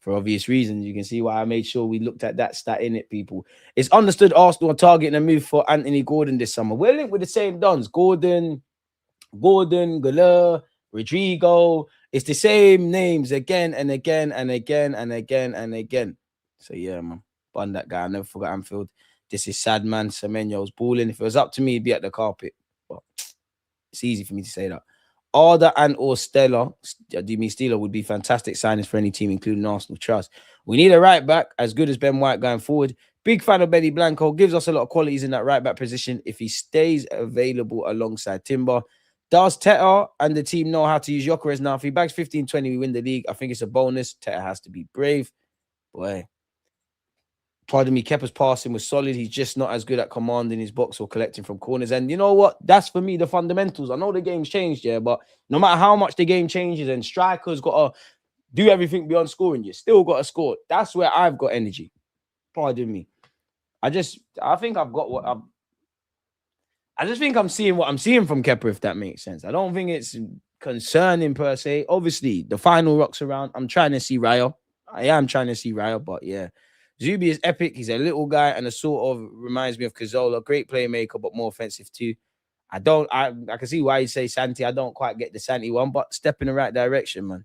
For obvious reasons, you can see why I made sure we looked at that stat in it, people. It's understood Arsenal are targeting a move for Anthony Gordon this summer. We're linked with the same dons. Gordon, Galeur, Rodrigo. It's the same names again and again and again and again and again. So yeah, man. Bun that guy. I never forgot Anfield. This is sad, man. Semenyo's balling. If it was up to me, he'd be at the carpet. But it's easy for me to say that. Arda and or Stella, do mean Steeler, would be fantastic signings for any team, including Arsenal. Trust. We need a right back as good as Ben White going forward. Big fan of Benny Blanco. Gives us a lot of qualities in that right back position if he stays available alongside Timber. Does Teta and the team know how to use Gyökeres now? If he bags 15-20, we win the league. I think it's a bonus. Teta has to be brave. Boy. Pardon me, Kepa's passing was solid. He's just not as good at commanding his box or collecting from corners. And you know what? That's for me the fundamentals. I know the game's changed, yeah, but no matter how much the game changes and strikers got to do everything beyond scoring, you still got to score. That's where I've got energy. Pardon me. I think I've got what I just think I'm seeing what I'm seeing from Kepa, if that makes sense. I don't think it's concerning per se. Obviously, the final rocks around. I'm trying to see Raya. I am trying to see Raya, but yeah. Zubi is epic. He's a little guy and a sort of reminds me of Cazorla. Great playmaker, but more offensive too. I can see why you say Santi. I don't quite get the Santi one, but step in the right direction, man.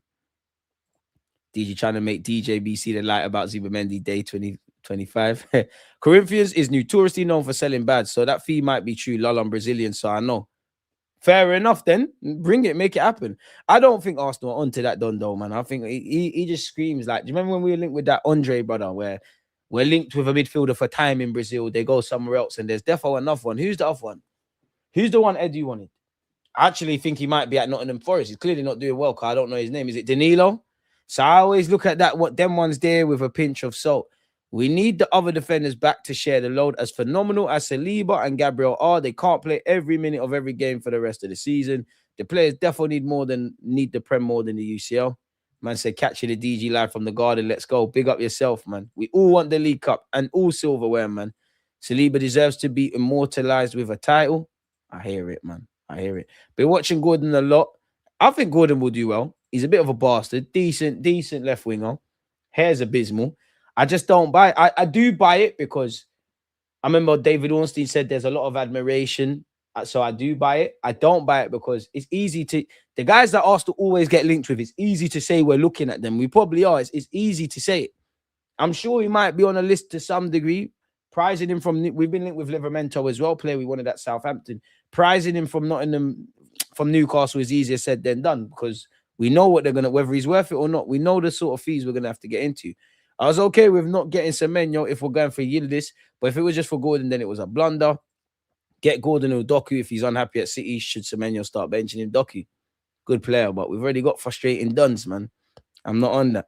DJ trying to make DJB see the light about Zubimendi Day 2025. Corinthians is notoriously known for selling bad, so that fee might be true. Lol, I'm Brazilian, so I know. Fair enough, then. Bring it, make it happen. I don't think Arsenal are onto that though, man. I think he just screams like, do you remember when we were linked with that Andre brother, where we're linked with a midfielder for time in Brazil, they go somewhere else, and there's defo enough one. Who's the other one? Who's the one Edu wanted? I actually think he might be at Nottingham Forest. He's clearly not doing well because I don't know his name. Is it Danilo? So I always look at that, what them ones there with a pinch of salt. We need the other defenders back to share the load. As phenomenal as Saliba and Gabriel are, they can't play every minute of every game for the rest of the season. The players definitely need the Prem more than the UCL. Man said, catching the DG live from the garden. Let's go. Big up yourself, man. We all want the League Cup and all silverware, man. Saliba deserves to be immortalized with a title. I hear it, man. I hear it. Been watching Gordon a lot. I think Gordon will do well. He's a bit of a bastard. Decent left winger. Hair's abysmal. I just don't buy it. I do buy it because I remember David Ornstein said there's a lot of admiration. So I do buy it. I don't buy it because it's easy to... The guys that Arsenal always get linked with, it's easy to say we're looking at them. We probably are. It's easy to say it. I'm sure he might be on a list to some degree. Prizing him from... We've been linked with Livermento as well, player we wanted at Southampton. Prizing him from Nottingham, from Newcastle is easier said than done because we know what they're going to... Whether he's worth it or not, we know the sort of fees we're going to have to get into. I was okay with not getting Semenyo if we're going for Yildiz, but if it was just for Gordon, then it was a blunder. Get Gordon or Doku if he's unhappy at City. Should Semenyo start benching him? Doku, good player, but we've already got frustrating duns, man. I'm not on that.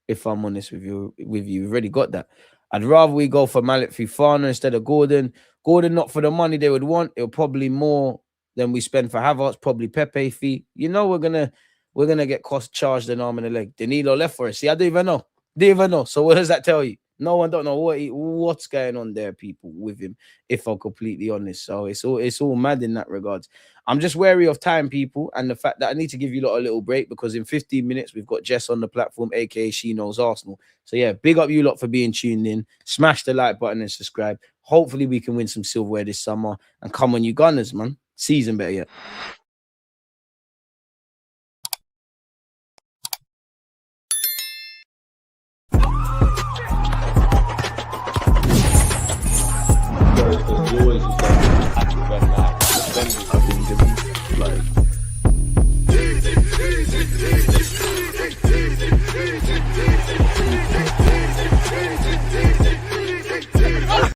If I'm honest with you, we've already got that. I'd rather we go for Malik Fofana instead of Gordon. Gordon, not for the money they would want. It'll probably more than we spend for Havertz. Probably Pepe fee. You know we're gonna get cost charged an arm and a leg. Danilo left for us. See, I don't even know. Didn't even know. So what does that tell you? No one don't know what's going on there, people, with him, if I'm completely honest. So it's all mad in that regards. I'm just wary of time, people, and the fact that I need to give you lot a little break because in 15 minutes we've got Jess on the platform, aka She Knows Arsenal. So yeah, big up you lot for being tuned in. Smash the like button and subscribe. Hopefully we can win some silverware this summer. And come on, you Gunners, man. Season better yet.